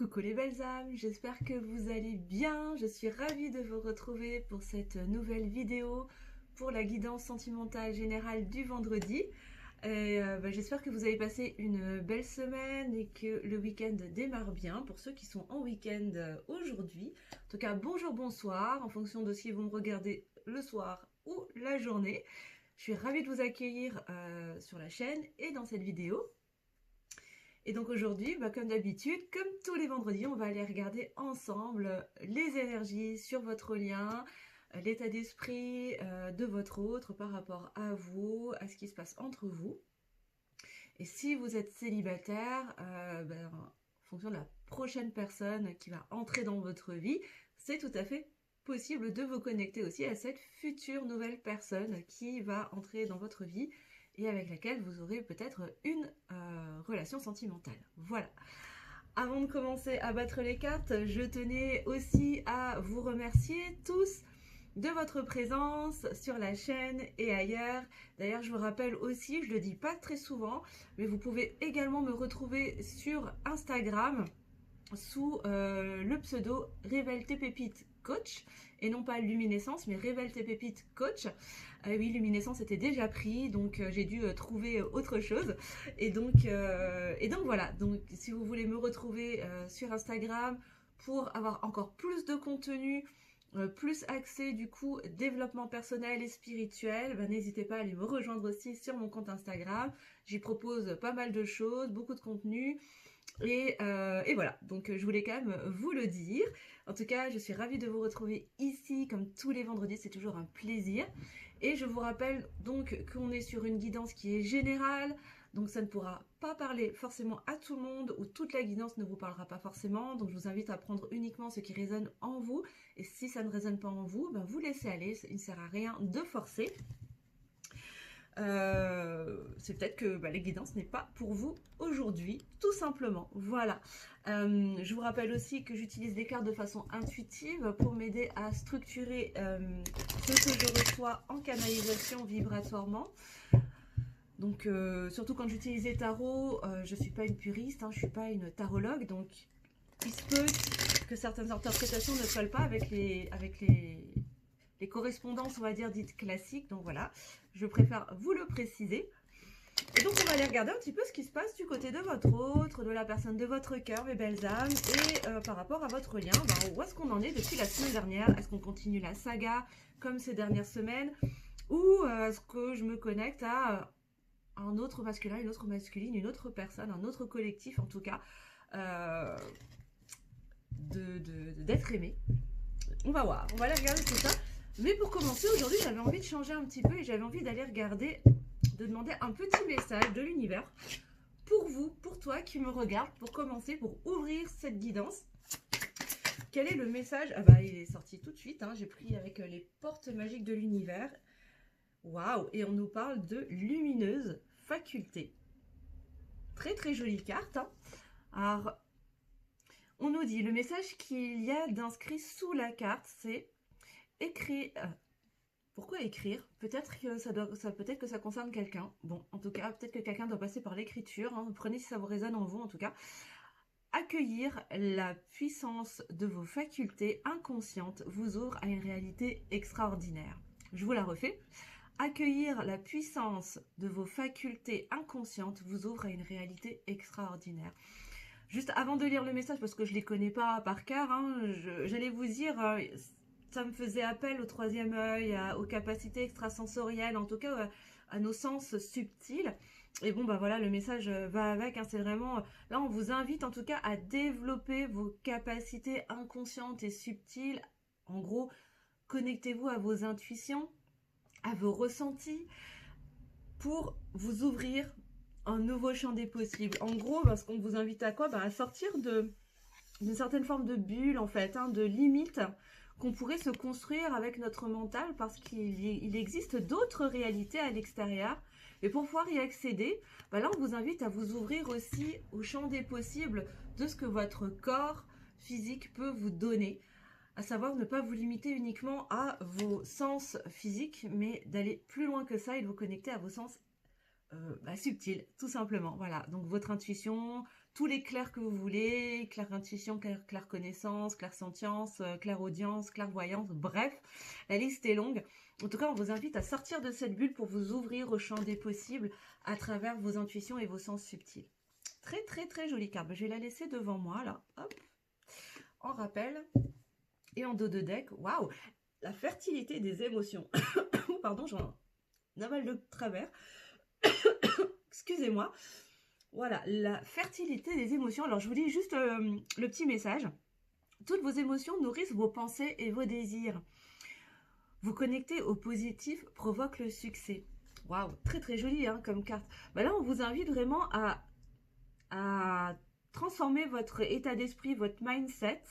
Coucou les belles âmes, j'espère que vous allez bien. Je suis ravie de vous retrouver pour cette nouvelle vidéo pour la guidance sentimentale générale du vendredi. J'espère que vous avez passé une belle semaine et que le week-end démarre bien pour ceux qui sont en week-end aujourd'hui. En tout cas, bonjour, bonsoir, en fonction de si vous me regardez le soir ou la journée. Je suis ravie de vous accueillir sur la chaîne et dans cette vidéo. Et donc aujourd'hui, comme d'habitude, comme tous les vendredis, on va aller regarder ensemble les énergies sur votre lien, l'état d'esprit de votre autre par rapport à vous, à ce qui se passe entre vous. Et si vous êtes célibataire, en fonction de la prochaine personne qui va entrer dans votre vie, c'est tout à fait possible de vous connecter aussi à cette future nouvelle personne qui va entrer dans votre vie et avec laquelle vous aurez peut-être une relation sentimentale. Voilà. Avant de commencer à battre les cartes, je tenais aussi à vous remercier tous de votre présence sur la chaîne et ailleurs. D'ailleurs, je vous rappelle aussi, je le dis pas très souvent, mais vous pouvez également me retrouver sur Instagram sous le pseudo Révèle tes pépites coach, et non pas Luminescence, mais Révèle tes pépites coach. Oui, Luminescence était déjà pris, donc j'ai dû trouver autre chose. Et donc voilà, donc si vous voulez me retrouver sur Instagram pour avoir encore plus de contenu, plus axé du coup développement personnel et spirituel, n'hésitez pas à aller me rejoindre aussi sur mon compte Instagram. J'y propose pas mal de choses, beaucoup de contenu. Et voilà, donc je voulais quand même vous le dire. En tout cas, je suis ravie de vous retrouver ici, comme tous les vendredis, c'est toujours un plaisir. Et je vous rappelle donc qu'on est sur une guidance qui est générale, donc ça ne pourra pas parler forcément à tout le monde, ou toute la guidance ne vous parlera pas forcément. Donc je vous invite à prendre uniquement ce qui résonne en vous. Et si ça ne résonne pas en vous, vous laissez aller, il ne sert à rien de forcer. C'est peut-être que la guidance n'est pas pour vous aujourd'hui, tout simplement. Voilà. Je vous rappelle aussi que j'utilise des cartes de façon intuitive pour m'aider à structurer ce que je reçois en canalisation vibratoirement. Donc, surtout quand j'utilise les tarots, je ne suis pas une puriste, je ne suis pas une tarologue, donc il se peut que certaines interprétations ne collent pas avec les correspondances, on va dire, dites classiques. Donc voilà, je préfère vous le préciser. Et donc on va aller regarder un petit peu ce qui se passe du côté de votre autre, de la personne de votre cœur, mes belles âmes, et par rapport à votre lien, où est-ce qu'on en est depuis la semaine dernière? Est-ce qu'on continue la saga comme ces dernières semaines, ou est-ce que je me connecte à un autre masculin, une autre masculine, une autre personne, un autre collectif en tout cas, d'être aimé? On va voir, on va aller regarder tout ça. Mais pour commencer, aujourd'hui, j'avais envie de changer un petit peu et j'avais envie d'aller regarder, de demander un petit message de l'univers pour vous, pour toi qui me regarde, pour commencer, pour ouvrir cette guidance. Quel est le message? Il est sorti tout de suite, j'ai pris avec les portes magiques de l'univers. Waouh! Et on nous parle de lumineuse faculté. Très très jolie carte. Alors, on nous dit, le message qu'il y a d'inscrit sous la carte, c'est écrire. Pourquoi écrire? Peut-être que ça concerne quelqu'un. Bon, en tout cas, peut-être que quelqu'un doit passer par l'écriture. Prenez si ça vous résonne en vous, en tout cas. Accueillir la puissance de vos facultés inconscientes vous ouvre à une réalité extraordinaire. Je vous la refais. Accueillir la puissance de vos facultés inconscientes vous ouvre à une réalité extraordinaire. Juste avant de lire le message, parce que je ne les connais pas par cœur, j'allais vous dire, ça me faisait appel au troisième œil, aux capacités extrasensorielles, en tout cas à nos sens subtils. Et bon, voilà, le message va avec, c'est vraiment, là on vous invite en tout cas à développer vos capacités inconscientes et subtiles. En gros, connectez-vous à vos intuitions, à vos ressentis, pour vous ouvrir un nouveau champ des possibles. En gros, ce qu'on vous invite à quoi? À sortir d'une certaine forme de bulle, en fait, de limite qu'on pourrait se construire avec notre mental, parce qu'il existe d'autres réalités à l'extérieur. Et pour pouvoir y accéder, là, on vous invite à vous ouvrir aussi au champ des possibles de ce que votre corps physique peut vous donner. À savoir ne pas vous limiter uniquement à vos sens physiques, mais d'aller plus loin que ça et de vous connecter à vos sens subtil, tout simplement. Voilà, donc votre intuition, tous les clairs que vous voulez, clair-intuition, clair-connaissance, clair-sentience, clair-audience, clairvoyance, bref, la liste est longue. En tout cas, on vous invite à sortir de cette bulle pour vous ouvrir au champ des possibles à travers vos intuitions et vos sens subtils. Très, très, très jolie carte. Je vais la laisser devant moi, là. Hop. En rappel. Et en dos de deck. Waouh! La fertilité des émotions. Pardon, j'en ai mal de travers. Excusez-moi. Voilà, la fertilité des émotions. Alors, je vous lis juste le petit message. Toutes vos émotions nourrissent vos pensées et vos désirs. Vous connecter au positif provoque le succès. Waouh, très très joli hein, comme carte. Bah là, on vous invite vraiment à transformer votre état d'esprit, votre mindset.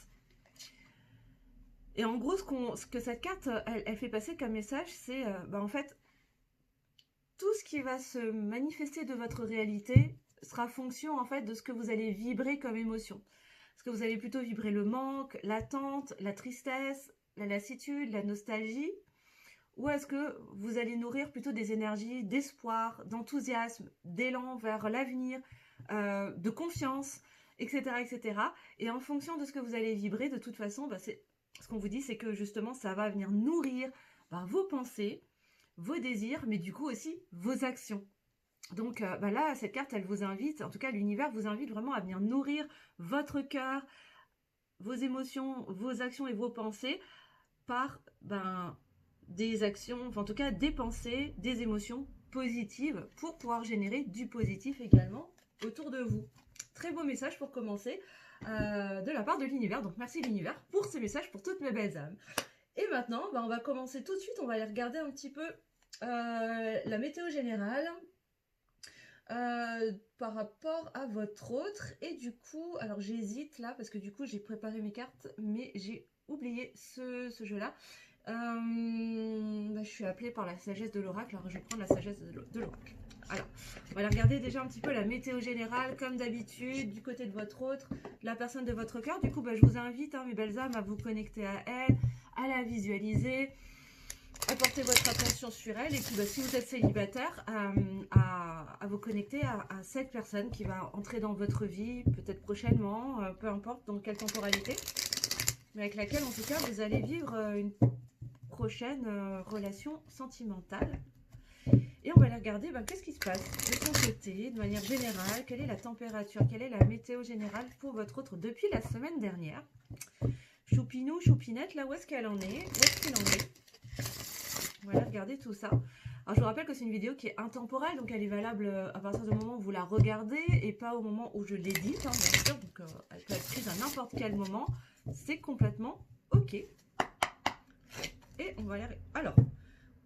Et en gros, ce que cette carte, elle fait passer comme message, c'est en fait, tout ce qui va se manifester de votre réalité sera fonction en fait de ce que vous allez vibrer comme émotion. Est-ce que vous allez plutôt vibrer le manque, l'attente, la tristesse, la lassitude, la nostalgie? Ou est-ce que vous allez nourrir plutôt des énergies d'espoir, d'enthousiasme, d'élan vers l'avenir, de confiance, etc., etc. Et en fonction de ce que vous allez vibrer, de toute façon, ce qu'on vous dit, c'est que justement, ça va venir nourrir vos pensées, vos désirs, mais du coup aussi vos actions. Donc là, cette carte, elle vous invite, en tout cas l'univers vous invite vraiment à venir nourrir votre cœur, vos émotions, vos actions et vos pensées par des actions, enfin en tout cas des pensées, des émotions positives pour pouvoir générer du positif également autour de vous. Très beau message pour commencer de la part de l'univers. Donc merci l'univers pour ce message pour toutes mes belles âmes. Et maintenant, on va commencer tout de suite. On va aller regarder un petit peu la météo générale par rapport à votre autre. Et du coup, alors j'hésite là parce que du coup j'ai préparé mes cartes, mais j'ai oublié ce jeu-là. Je suis appelée par la sagesse de l'oracle, alors je vais prendre la sagesse de l'oracle. Alors, on va aller regarder déjà un petit peu la météo générale, comme d'habitude, du côté de votre autre, la personne de votre cœur. Du coup, je vous invite, mes belles âmes, à vous connecter à elle, à la visualiser, à porter votre attention sur elle. Et puis, si vous êtes célibataire, à vous connecter à cette personne qui va entrer dans votre vie, peut-être prochainement, peu importe dans quelle temporalité, mais avec laquelle, en tout cas, vous allez vivre une prochaine relation sentimentale. Et on va aller regarder qu'est-ce qui se passe de son côté, de manière générale, quelle est la température, quelle est la météo générale pour votre autre depuis la semaine dernière. Choupinou, choupinette, là où est-ce qu'elle en est, où est-ce qu'il en est. On va aller regarder tout ça. Alors je vous rappelle que c'est une vidéo qui est intemporelle, donc elle est valable à partir du moment où vous la regardez et pas au moment où je l'édite, bien sûr. Donc elle peut être prise à n'importe quel moment, c'est complètement ok. Et on va aller... Alors...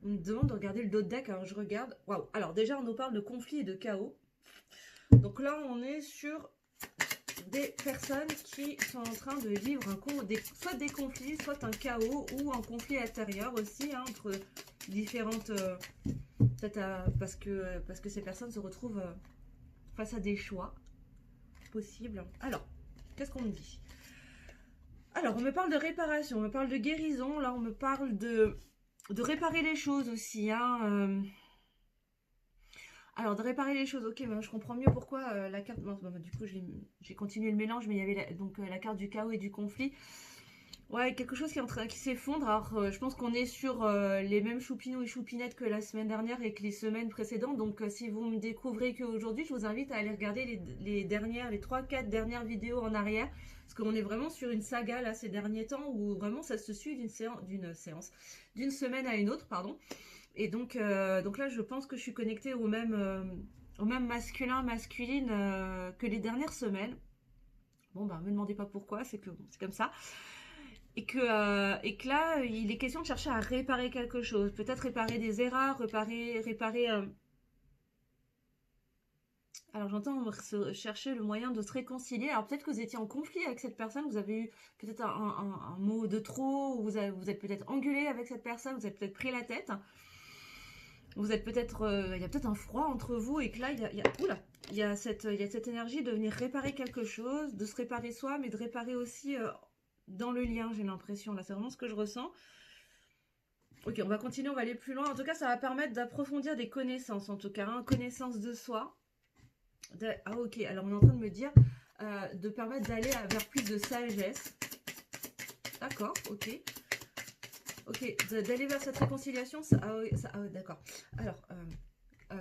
On me demande de regarder le dos de deck, alors je regarde. Waouh! Alors déjà, on nous parle de conflit et de chaos. Donc là, on est sur des personnes qui sont en train de vivre soit des conflits, soit un chaos ou un conflit intérieur aussi, entre différentes... peut-être parce que ces personnes se retrouvent face à des choix possibles. Alors, qu'est-ce qu'on me dit? Alors, on me parle de réparation, on me parle de guérison, là on me parle de réparer les choses aussi. Alors, de réparer les choses, ok, je comprends mieux pourquoi la carte... du coup, j'ai continué le mélange, mais il y avait la carte du chaos et du conflit. Ouais, quelque chose qui s'effondre. Alors, je pense qu'on est sur les mêmes choupinous et choupinettes que la semaine dernière et que les semaines précédentes. Donc, si vous me découvrez qu'aujourd'hui, je vous invite à aller regarder les 3-4 dernières vidéos en arrière. Parce qu'on est vraiment sur une saga, là, ces derniers temps, où vraiment, ça se suit d'une semaine à une autre, pardon. Et donc là, je pense que je suis connectée au même masculine que les dernières semaines. Bon, me demandez pas pourquoi, c'est comme ça. Et que là, il est question de chercher à réparer quelque chose. Peut-être réparer des erreurs, réparer... Alors j'entends chercher le moyen de se réconcilier. Alors peut-être que vous étiez en conflit avec cette personne, vous avez eu peut-être un mot de trop, ou vous êtes peut-être engueulé avec cette personne, vous avez peut-être pris la tête. Vous êtes peut-être... il y a peut-être un froid entre vous et que là, il y a cette énergie de venir réparer quelque chose, de se réparer soi, mais de réparer aussi... dans le lien, j'ai l'impression. Là, c'est vraiment ce que je ressens. Ok, on va continuer, on va aller plus loin. En tout cas, ça va permettre d'approfondir des connaissances, en tout cas. Connaissance de soi. Ah, ok. Alors, on est en train de me dire... de permettre d'aller vers plus de sagesse. D'accord, ok. Ok, d'aller vers cette réconciliation, d'accord. Alors,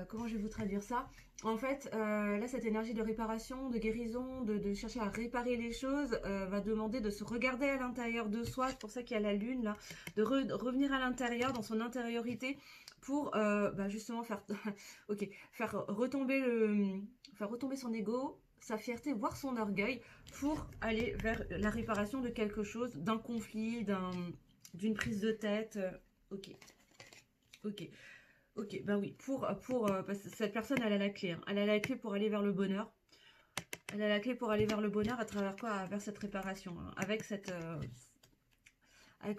comment je vais vous traduire ça? En fait, là, cette énergie de réparation, de guérison, de chercher à réparer les choses, va demander de se regarder à l'intérieur de soi. C'est pour ça qu'il y a la lune, là. De revenir à l'intérieur, dans son intériorité, pour justement faire, ok, faire retomber son ego, sa fierté, voire son orgueil, pour aller vers la réparation de quelque chose, d'un conflit, d'une prise de tête. Ok, ok. Ok, ben oui, parce que cette personne, elle a la clé. Hein. Elle a la clé pour aller vers le bonheur. Elle a la clé pour aller vers le bonheur à travers quoi? Vers cette réparation. Hein. Avec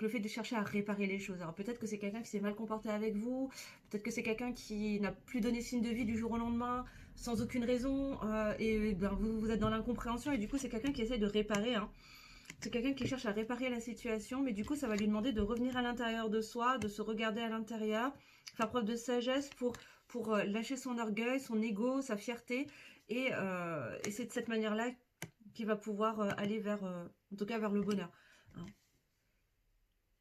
le fait de chercher à réparer les choses. Alors peut-être que c'est quelqu'un qui s'est mal comporté avec vous. Peut-être que c'est quelqu'un qui n'a plus donné signe de vie du jour au lendemain, sans aucune raison. Et ben, vous êtes dans l'incompréhension. Et du coup, c'est quelqu'un qui essaie de réparer. Hein. C'est quelqu'un qui cherche à réparer la situation, mais du coup, ça va lui demander de revenir à l'intérieur de soi, de se regarder à l'intérieur, faire preuve de sagesse pour lâcher son orgueil, son ego, sa fierté. Et c'est de cette manière-là qu'il va pouvoir aller en tout cas vers le bonheur. Hein.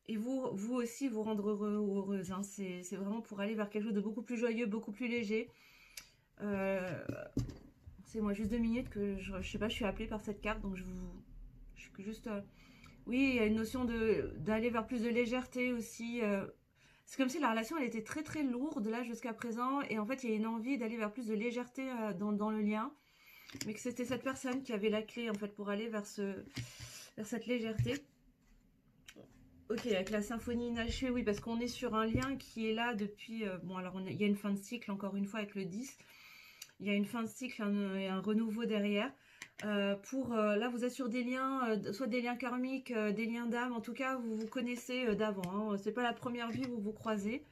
Et vous aussi, vous rendre heureux ou heureuse. Hein. C'est vraiment pour aller vers quelque chose de beaucoup plus joyeux, beaucoup plus léger. C'est moi juste 2 minutes que je sais pas, je suis appelée par cette carte, donc je suis juste... oui, il y a une notion d'aller vers plus de légèreté aussi. C'est comme si la relation, elle était très très lourde là jusqu'à présent. Et en fait, il y a une envie d'aller vers plus de légèreté dans le lien. Mais que c'était cette personne qui avait la clé en fait pour aller vers cette légèreté. Ok, avec la symphonie inachevée, oui, parce qu'on est sur un lien qui est là depuis... bon, alors il y a une fin de cycle, encore une fois, avec le 10. Il y a une fin de cycle et un renouveau derrière. Là, vous êtes sur des liens, soit des liens karmiques, des liens d'âme. En tout cas, vous vous connaissez d'avant. Hein. C'est pas la première vie où vous vous croisez.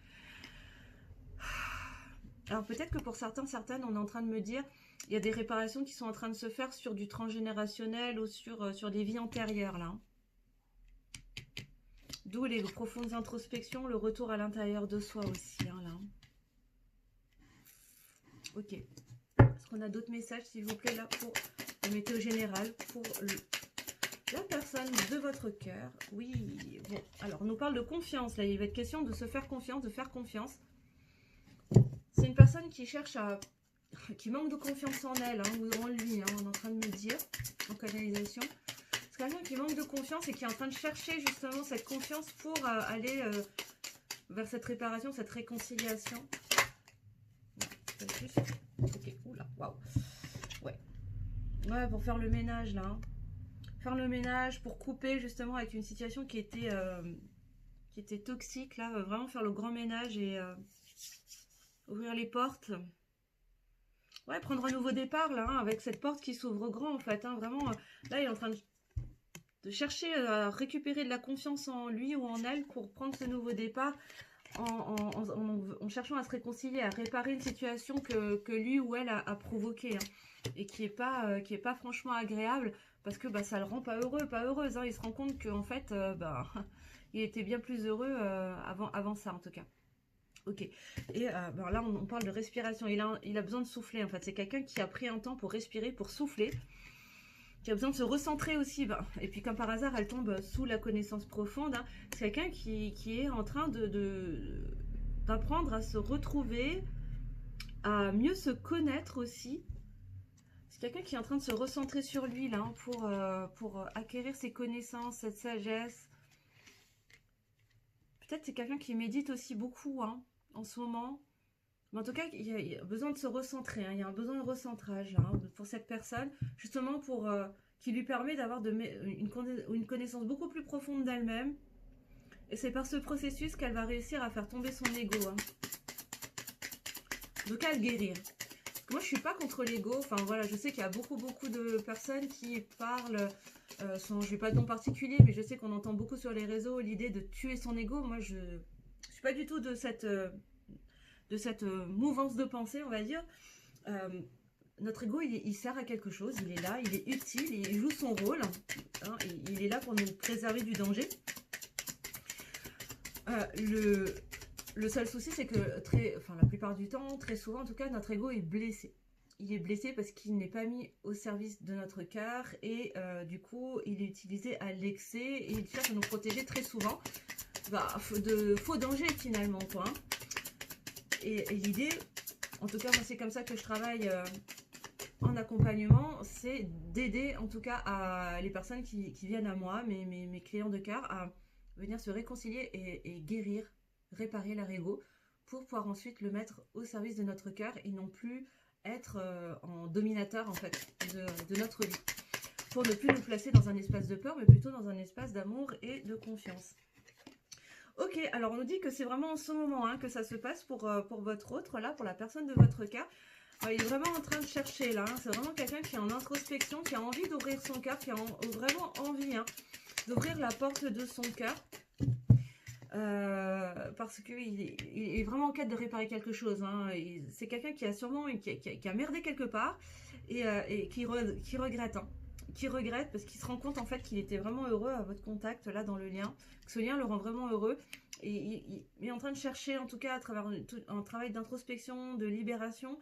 Alors peut-être que pour certaines, on est en train de me dire, il y a des réparations qui sont en train de se faire sur du transgénérationnel ou sur des vies antérieures, là. D'où les profondes introspections, le retour à l'intérieur de soi aussi, hein, là. Ok. Est-ce qu'on a d'autres messages, s'il vous plaît, là, pour le météo général, pour la personne de votre cœur? Oui, bon. Alors, on nous parle de confiance, là. Il va être question de se faire confiance, de faire confiance. C'est une personne qui cherche qui manque de confiance en elle, hein, ou en lui, hein, on est en train de me dire, en canalisation. C'est quelqu'un qui manque de confiance et qui est en train de chercher justement cette confiance pour aller vers cette réparation, cette réconciliation. Juste... ok, oula, waouh. Ouais. Ouais, pour faire le ménage là. Hein. Faire le ménage, pour couper justement avec une situation qui était toxique là. Vraiment faire le grand ménage et ouvrir les portes. Ouais, prendre un nouveau départ là, hein, avec cette porte qui s'ouvre grand en fait. Hein, vraiment, là il est en train de chercher à récupérer de la confiance en lui ou en elle pour prendre ce nouveau départ. En cherchant à se réconcilier, à réparer une situation que lui ou elle a provoquée, hein, et qui est pas franchement agréable parce que ça le rend pas heureux, pas heureuse. Hein. Il se rend compte qu'en fait, il était bien plus heureux avant ça en tout cas. Ok. Et là, on parle de respiration. Il a besoin de souffler en fait. C'est quelqu'un qui a pris un temps pour respirer, pour souffler, qui a besoin de se recentrer aussi. Et puis comme par hasard, elle tombe sous la connaissance profonde. Hein. C'est quelqu'un qui est en train d'apprendre à se retrouver, à mieux se connaître aussi. C'est quelqu'un qui est en train de se recentrer sur lui là, hein, pour acquérir ses connaissances, cette sagesse. Peut-être c'est quelqu'un qui médite aussi beaucoup, hein, en ce moment. Mais en tout cas, il y a besoin de se recentrer. Hein. Il y a un besoin de recentrage là, hein, pour cette personne, justement qui lui permet d'avoir une connaissance beaucoup plus profonde d'elle-même. Et c'est par ce processus qu'elle va réussir à faire tomber son ego. Hein. Donc à le guérir. Parce que moi, je suis pas contre l'ego. Enfin voilà, je sais qu'il y a beaucoup de personnes qui parlent. Je vais pas de nom particulier, mais je sais qu'on entend beaucoup sur les réseaux l'idée de tuer son ego. Moi, je suis pas du tout de cette mouvance de pensée, on va dire. Notre ego, il sert à quelque chose, il est là, il est utile, il joue son rôle, hein, et il est là pour nous préserver du danger. Le seul souci, c'est que la plupart du temps, très souvent en tout cas, notre ego est blessé. il est blessé parce qu'il n'est pas mis au service de notre cœur et du coup il est utilisé à l'excès et il cherche à nous protéger très souvent de faux dangers finalement quoi. Et l'idée, en tout cas moi c'est comme ça que je travaille en accompagnement, c'est d'aider en tout cas les personnes qui viennent à moi, mes clients de cœur, à venir se réconcilier et guérir, réparer leur ego pour pouvoir ensuite le mettre au service de notre cœur et non plus être en dominateur en fait de notre vie. Pour ne plus nous placer dans un espace de peur, mais plutôt dans un espace d'amour et de confiance. Ok, alors on nous dit que c'est vraiment en ce moment hein, que ça se passe pour votre autre, là, pour la personne de votre cœur. Il est vraiment en train de chercher là, hein. C'est vraiment quelqu'un qui est en introspection, qui a envie d'ouvrir son cœur, qui a vraiment envie hein, d'ouvrir la porte de son cœur. Parce qu'il est vraiment en quête de réparer quelque chose. Hein. C'est quelqu'un qui a sûrement qui a merdé quelque part et qui regrette. Hein. Qui regrette parce qu'il se rend compte en fait qu'il était vraiment heureux à votre contact là dans le lien. Que ce lien le rend vraiment heureux. Et il est en train de chercher en tout cas à travers un travail d'introspection, de libération,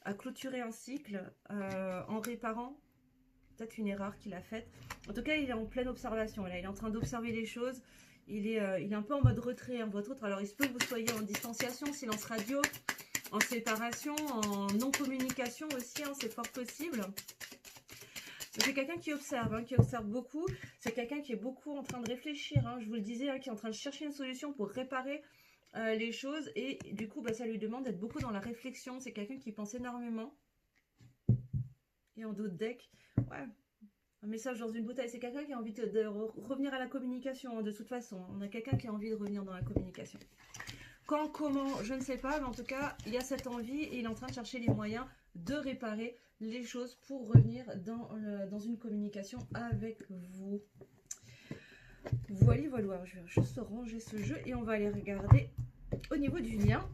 à clôturer un cycle en réparant peut-être une erreur qu'il a faite. En tout cas, il est en pleine observation. Là, il est en train d'observer les choses. Il est un peu en mode retrait, hein, votre autre. Alors, il se peut que vous soyez en distanciation, silence radio, en séparation, en non-communication aussi, hein, c'est fort possible. C'est quelqu'un qui observe, hein, qui observe beaucoup. C'est quelqu'un qui est beaucoup en train de réfléchir, hein, je vous le disais, hein, qui est en train de chercher une solution pour réparer les choses. Et du coup, ça lui demande d'être beaucoup dans la réflexion. C'est quelqu'un qui pense énormément. Et en dos de deck, ouais. Un message dans une bouteille, c'est quelqu'un qui a envie de revenir à la communication, hein, de toute façon. On a quelqu'un qui a envie de revenir dans la communication. Quand, comment, je ne sais pas, mais en tout cas, il y a cette envie et il est en train de chercher les moyens de réparer les choses pour revenir dans une communication avec vous. Voilà, voilà, je vais juste ranger ce jeu et on va aller regarder au niveau du lien.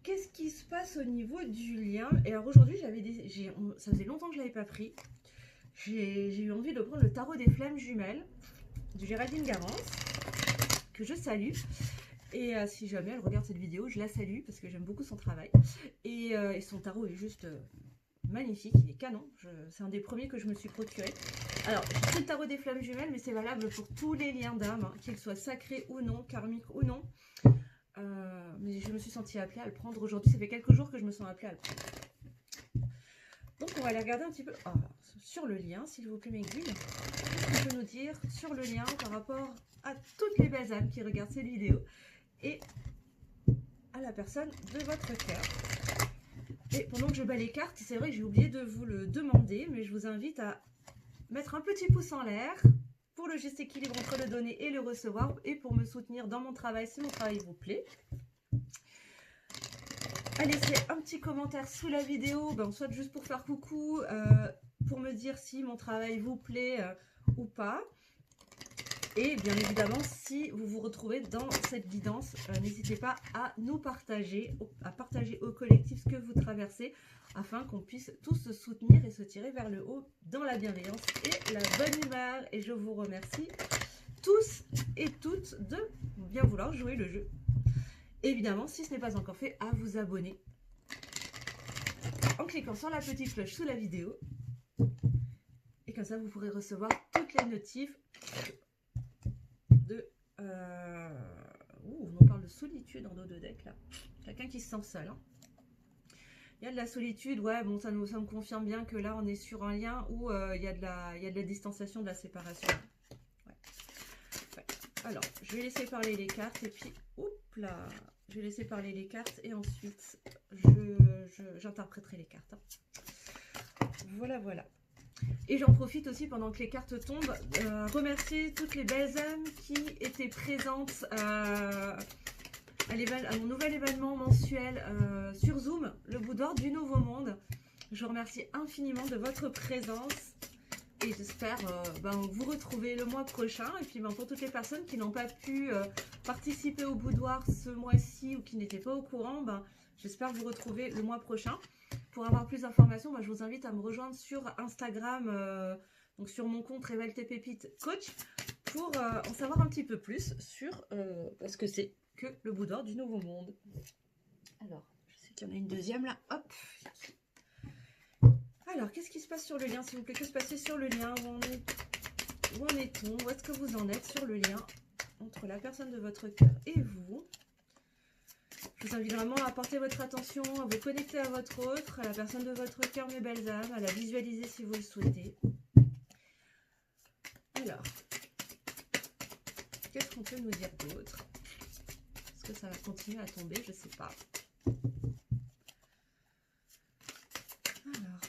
Qu'est-ce qui se passe au niveau du lien? Et alors aujourd'hui, ça faisait longtemps que je ne l'avais pas pris. J'ai eu envie de prendre le tarot des flammes jumelles de Géraldine Garance, que je salue. Et si jamais elle regarde cette vidéo, je la salue parce que j'aime beaucoup son travail. Et son tarot est juste magnifique, il est canon. C'est un des premiers que je me suis procuré. Alors, c'est le tarot des flammes jumelles, mais c'est valable pour tous les liens d'âme, hein, qu'ils soient sacrés ou non, karmiques ou non. Mais je me suis sentie appelée à le prendre aujourd'hui. Ça fait quelques jours que je me sens appelée à le prendre. Donc on va aller regarder un petit peu sur le lien, s'il vous plaît mes guides. Qu'est-ce qu'on peut nous dire sur le lien par rapport à toutes les belles âmes qui regardent cette vidéo et à la personne de votre cœur. Et pendant que je bats les cartes, c'est vrai que j'ai oublié de vous le demander, mais je vous invite à mettre un petit pouce en l'air pour le juste équilibre entre le donner et le recevoir et pour me soutenir dans mon travail si mon travail vous plaît. À laisser un petit commentaire sous la vidéo, soit juste pour faire coucou, pour me dire si mon travail vous plaît ou pas. Et bien évidemment, si vous vous retrouvez dans cette guidance, n'hésitez pas à nous partager, à partager au collectif ce que vous traversez, afin qu'on puisse tous se soutenir et se tirer vers le haut dans la bienveillance et la bonne humeur. Et je vous remercie tous et toutes de bien vouloir jouer le jeu. Évidemment, si ce n'est pas encore fait, à vous abonner en cliquant sur la petite cloche sous la vidéo. Et comme ça, vous pourrez recevoir toutes les notifs de... on en parle de solitude en dos de deck, là. Quelqu'un qui se sent seul. Hein. Il y a de la solitude, ouais, bon, ça me confirme bien que là, on est sur un lien où il y a de la distanciation, de la séparation. Ouais. Ouais. Alors, je vais laisser parler les cartes et puis... Oups là, je vais laisser parler les cartes et ensuite j'interpréterai les cartes. Hein. Voilà, voilà. Et j'en profite aussi pendant que les cartes tombent, remercier toutes les belles âmes qui étaient présentes à mon nouvel événement mensuel sur Zoom, le boudoir du Nouveau Monde. Je vous remercie infiniment de votre présence. Et j'espère vous retrouver le mois prochain. Et puis pour toutes les personnes qui n'ont pas pu participer au boudoir ce mois-ci ou qui n'étaient pas au courant, j'espère vous retrouver le mois prochain. Pour avoir plus d'informations, je vous invite à me rejoindre sur Instagram, donc sur mon compte Révèle tes pépites coach, pour en savoir un petit peu plus sur ce que c'est que le boudoir du Nouveau Monde. Alors, je sais Il y en a une deuxième là, hop. Alors, qu'est-ce qui se passe sur le lien, s'il vous plaît? Que se passe sur le lien? Où en est-on? Où est-ce que vous en êtes sur le lien entre la personne de votre cœur et vous? Je vous invite vraiment à porter votre attention, à vous connecter à votre autre, à la personne de votre cœur, mes belles âmes, à la visualiser si vous le souhaitez. Alors, qu'est-ce qu'on peut nous dire d'autre? Est-ce que ça va continuer à tomber? Je ne sais pas. Alors.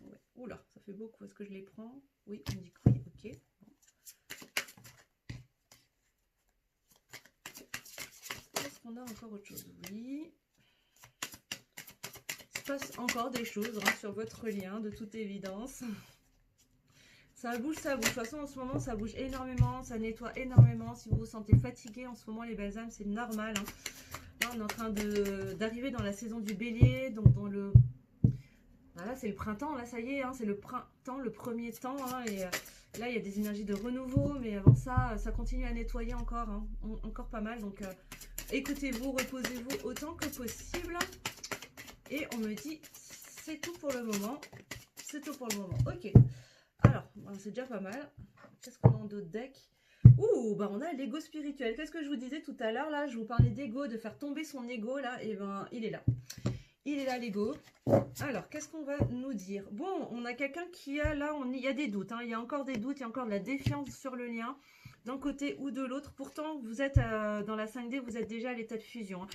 Ouais. Oula, ça fait beaucoup. Est-ce que je les prends? Oui, on dit que oui. Ok. Est-ce qu'on a encore autre chose? Oui. Il se passe encore des choses hein, sur votre lien, de toute évidence. Ça bouge, ça bouge. De toute façon, en ce moment, ça bouge énormément, ça nettoie énormément. Si vous vous sentez fatigué en ce moment, les belles âmes, c'est normal. Hein. Là, on est en train d'arriver dans la saison du bélier, donc dans le... Voilà, c'est le printemps, là, ça y est, hein, c'est le printemps, le premier temps. Hein, et là, il y a des énergies de renouveau, mais avant ça, ça continue à nettoyer encore, hein, encore pas mal. Donc, écoutez-vous, reposez-vous autant que possible. Et on me dit, c'est tout pour le moment. C'est tout pour le moment. Ok. Alors, c'est déjà pas mal. Qu'est-ce qu'on a en d'autres decks? Ouh, bah on a l'ego spirituel. Qu'est-ce que je vous disais tout à l'heure là? Je vous parlais d'ego, de faire tomber son ego là. Et ben, il est là. Il est là, l'ego. Alors, qu'est-ce qu'on va nous dire? Bon, on a quelqu'un qui a là, il y a des doutes. Hein, il y a encore des doutes, il y a encore de la défiance sur le lien, d'un côté ou de l'autre. Pourtant, vous êtes dans la 5D, vous êtes déjà à l'état de fusion. Hein.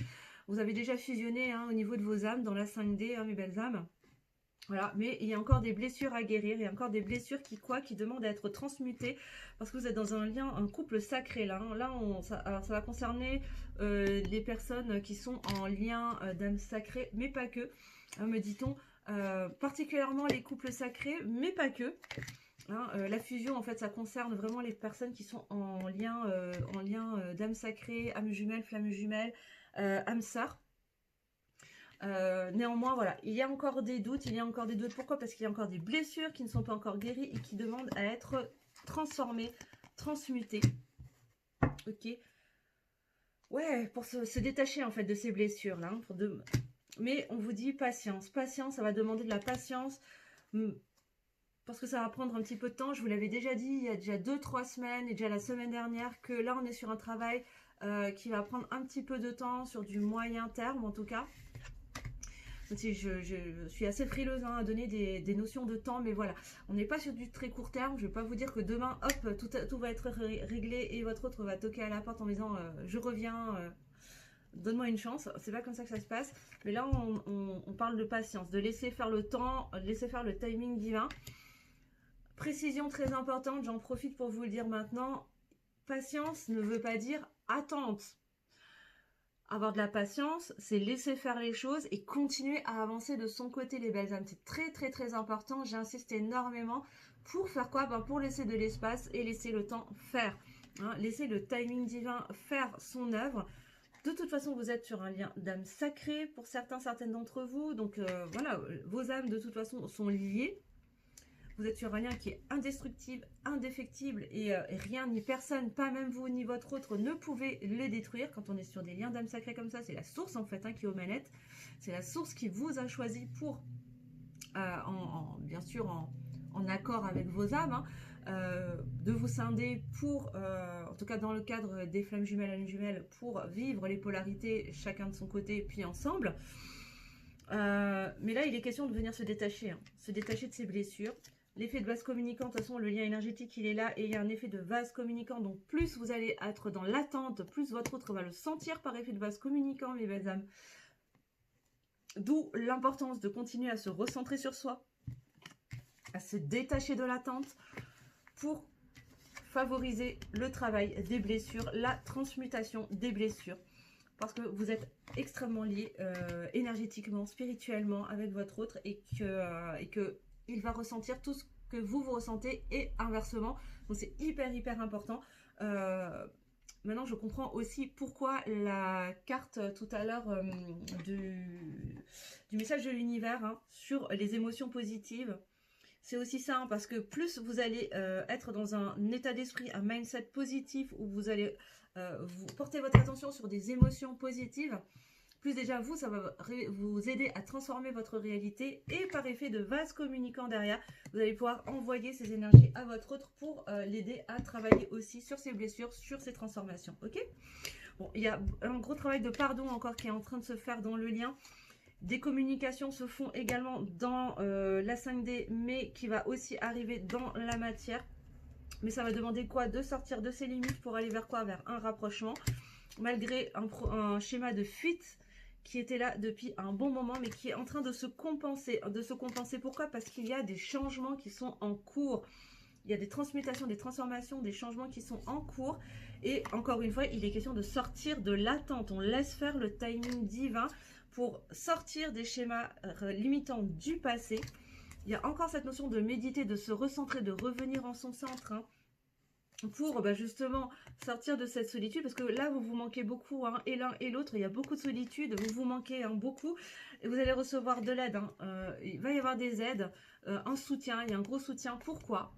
Vous avez déjà fusionné hein, au niveau de vos âmes dans la 5D, hein, mes belles âmes. Voilà, mais il y a encore des blessures à guérir, il y a encore des blessures qui demandent à être transmutées parce que vous êtes dans un lien, un couple sacré là. Hein. Là, alors ça va concerner les personnes qui sont en lien d'âme sacrée, mais pas que, hein, me dit-on, particulièrement les couples sacrés, mais pas que. Hein, la fusion, en fait, ça concerne vraiment les personnes qui sont en lien d'âme sacrée, âme jumelle, flamme jumelle, âme sœur. Néanmoins, voilà, il y a encore des doutes, Pourquoi? Parce qu'il y a encore des blessures qui ne sont pas encore guéries et qui demandent à être transformées, transmutées. Ok. Ouais, pour se détacher en fait de ces blessures là. Hein, mais on vous dit patience, patience, ça va demander de la patience. Parce que ça va prendre un petit peu de temps. Je vous l'avais déjà dit il y a déjà 2-3 semaines et déjà la semaine dernière que là on est sur un travail qui va prendre un petit peu de temps sur du moyen terme en tout cas. Je suis assez frileuse hein, à donner des notions de temps, mais voilà, on n'est pas sur du très court terme. Je ne vais pas vous dire que demain, hop, tout va être réglé et votre autre va toquer à la porte en me disant je reviens, donne-moi une chance. C'est pas comme ça que ça se passe. Mais là, on parle de patience, de laisser faire le temps, de laisser faire le timing divin. Précision très importante, j'en profite pour vous le dire maintenant. Patience ne veut pas dire attente. Avoir de la patience, c'est laisser faire les choses et continuer à avancer de son côté, les belles âmes. C'est très très très important, j'insiste énormément. Pour faire quoi? Ben, pour laisser de l'espace et laisser le temps faire. Hein, laisser le timing divin faire son œuvre. De toute façon, vous êtes sur un lien d'âme sacrée pour certaines d'entre vous. Donc voilà, vos âmes de toute façon sont liées. Vous êtes sur un lien qui est indestructible, indéfectible et rien ni personne, pas même vous ni votre autre, ne pouvez le détruire. Quand on est sur des liens d'âme sacrée comme ça, c'est la source en fait hein, qui est aux manettes. C'est la source qui vous a choisi pour, bien sûr en accord avec vos âmes, hein, de vous scinder pour, en tout cas dans le cadre des flammes jumelles à lune jumelle, pour vivre les polarités chacun de son côté puis ensemble. Mais là, il est question de venir se détacher de ses blessures. L'effet de vase communicant, de toute façon, le lien énergétique, il est là et il y a un effet de vase communicant. Donc, plus vous allez être dans l'attente, plus votre autre va le sentir par effet de vase communicant, mes belles âmes. D'où l'importance de continuer à se recentrer sur soi, à se détacher de l'attente pour favoriser le travail des blessures, la transmutation des blessures. Parce que vous êtes extrêmement liés énergétiquement, spirituellement avec votre autre et que il va ressentir tout ce que vous ressentez et inversement. Donc c'est hyper important. Maintenant je comprends aussi pourquoi la carte tout à l'heure du message de l'univers hein, sur les émotions positives. c'est aussi ça, hein, parce que plus vous allez être dans un état d'esprit, un mindset positif, où vous allez vous porter votre attention sur des émotions positives, plus déjà vous, ça va vous aider à transformer votre réalité, et par effet de vase communicant derrière, vous allez pouvoir envoyer ces énergies à votre autre pour l'aider à travailler aussi sur ses blessures, sur ses transformations, ok? Bon, il y a un gros travail de pardon encore qui est en train de se faire dans le lien. Des communications se font également dans la 5D, mais qui va aussi arriver dans la matière. Mais ça va demander quoi? De sortir de ses limites pour aller vers quoi? Vers un rapprochement, malgré un schéma de fuite qui était là depuis un bon moment, mais qui est en train de se compenser. Pourquoi? Parce qu'il y a des changements qui sont en cours. Il y a des transmutations, des transformations, des changements qui sont en cours. Et encore une fois, il est question de sortir de l'attente. On laisse faire le timing divin pour sortir des schémas limitants du passé. Il y a encore cette notion de méditer, de se recentrer, de revenir en son centre, hein, pour justement sortir de cette solitude, parce que là vous manquez beaucoup, hein, et l'un et l'autre, il y a beaucoup de solitude, vous manquez, hein, beaucoup, et vous allez recevoir de l'aide, hein. Il va y avoir des aides, un soutien, il y a un gros soutien. Pourquoi?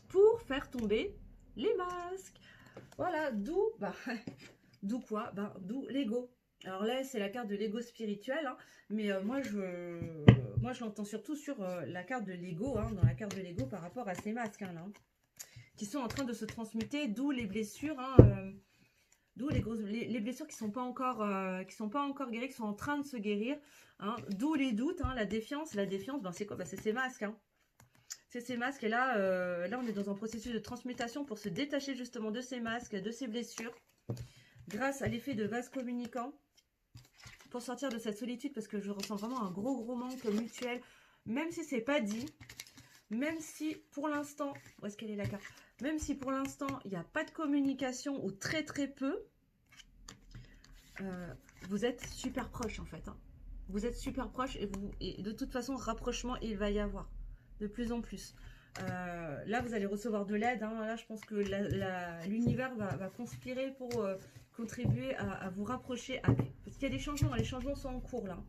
Pour faire tomber les masques. Voilà, d'où d'où quoi? D'où l'ego. Alors là, c'est la carte de l'ego spirituel, hein, mais moi je l'entends surtout sur la carte de l'ego, hein, dans la carte de l'ego par rapport à ces masques, hein, là, hein, qui sont en train de se transmuter, d'où les blessures, hein, d'où les blessures qui sont pas encore guéries, qui sont en train de se guérir, hein, d'où les doutes, hein, la défiance, c'est quoi? C'est ces masques, hein. C'est ces masques, et là, là on est dans un processus de transmutation pour se détacher justement de ces masques, de ces blessures, grâce à l'effet de vase communicant, pour sortir de cette solitude, parce que je ressens vraiment un gros manque mutuel, même si c'est pas dit, même si pour l'instant, où est-ce qu'elle est la carte? Même si pour l'instant il n'y a pas de communication, ou très peu, vous êtes super proches en fait, hein. Vous êtes super proches, et de toute façon rapprochement il va y avoir de plus en plus. Là vous allez recevoir de l'aide, hein. Là je pense que l'univers va conspirer pour contribuer à vous rapprocher, parce qu'il y a des changements, les changements sont en cours là.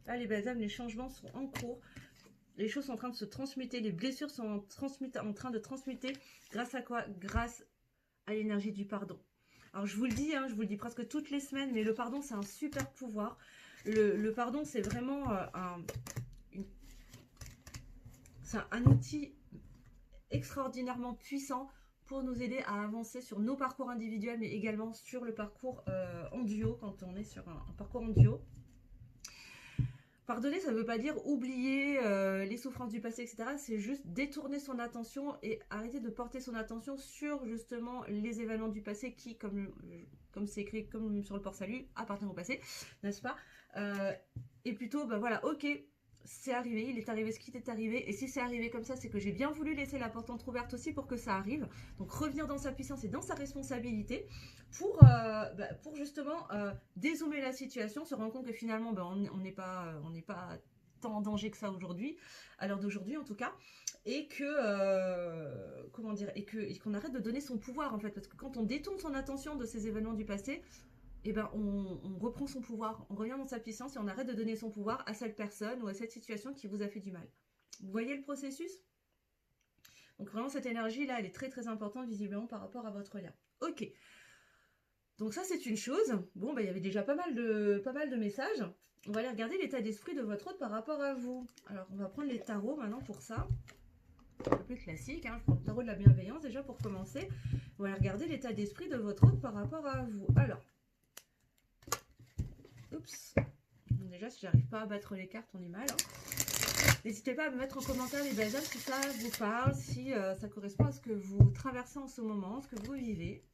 Là les belles âmes, les changements sont en cours. Les choses sont en train de se transmuter, les blessures sont en train de transmuter. Grâce à quoi? Grâce à l'énergie du pardon. Alors je vous le dis, hein, je vous le dis presque toutes les semaines, mais le pardon c'est un super pouvoir. Le pardon c'est vraiment un outil extraordinairement puissant pour nous aider à avancer sur nos parcours individuels, mais également sur le parcours en duo, quand on est sur un parcours en duo. Pardonner, ça ne veut pas dire oublier les souffrances du passé, etc. C'est juste détourner son attention et arrêter de porter son attention sur justement les événements du passé qui, comme c'est écrit, comme sur le port-salut, appartiennent au passé, n'est-ce pas? Et plutôt, voilà, ok, c'est arrivé, il est arrivé ce qui est arrivé, et si c'est arrivé comme ça, c'est que j'ai bien voulu laisser la porte entrouverte aussi pour que ça arrive. Donc revenir dans sa puissance et dans sa responsabilité pour justement dézoomer la situation, se rendre compte que finalement on n'est pas tant en danger que ça aujourd'hui, à l'heure d'aujourd'hui en tout cas, et que comment dire, et qu'on arrête de donner son pouvoir en fait, parce que quand on détourne son attention de ces événements du passé, et on reprend son pouvoir, on revient dans sa puissance et on arrête de donner son pouvoir à cette personne ou à cette situation qui vous a fait du mal. Vous voyez le processus? Donc vraiment cette énergie là, elle est très importante visiblement par rapport à votre lien. Ok. Donc ça c'est une chose. Bon il y avait déjà pas mal de messages. On va aller regarder l'état d'esprit de votre autre par rapport à vous. Alors on va prendre les tarots maintenant pour ça. Un peu plus classique, hein. Je prends le tarot de la bienveillance déjà pour commencer. On va aller regarder l'état d'esprit de votre autre par rapport à vous. Alors. Oups. Déjà, si j'arrive pas à battre les cartes, on est mal, hein. N'hésitez pas à me mettre en commentaire les belles âmes si ça vous parle, si ça correspond à ce que vous traversez en ce moment, ce que vous vivez.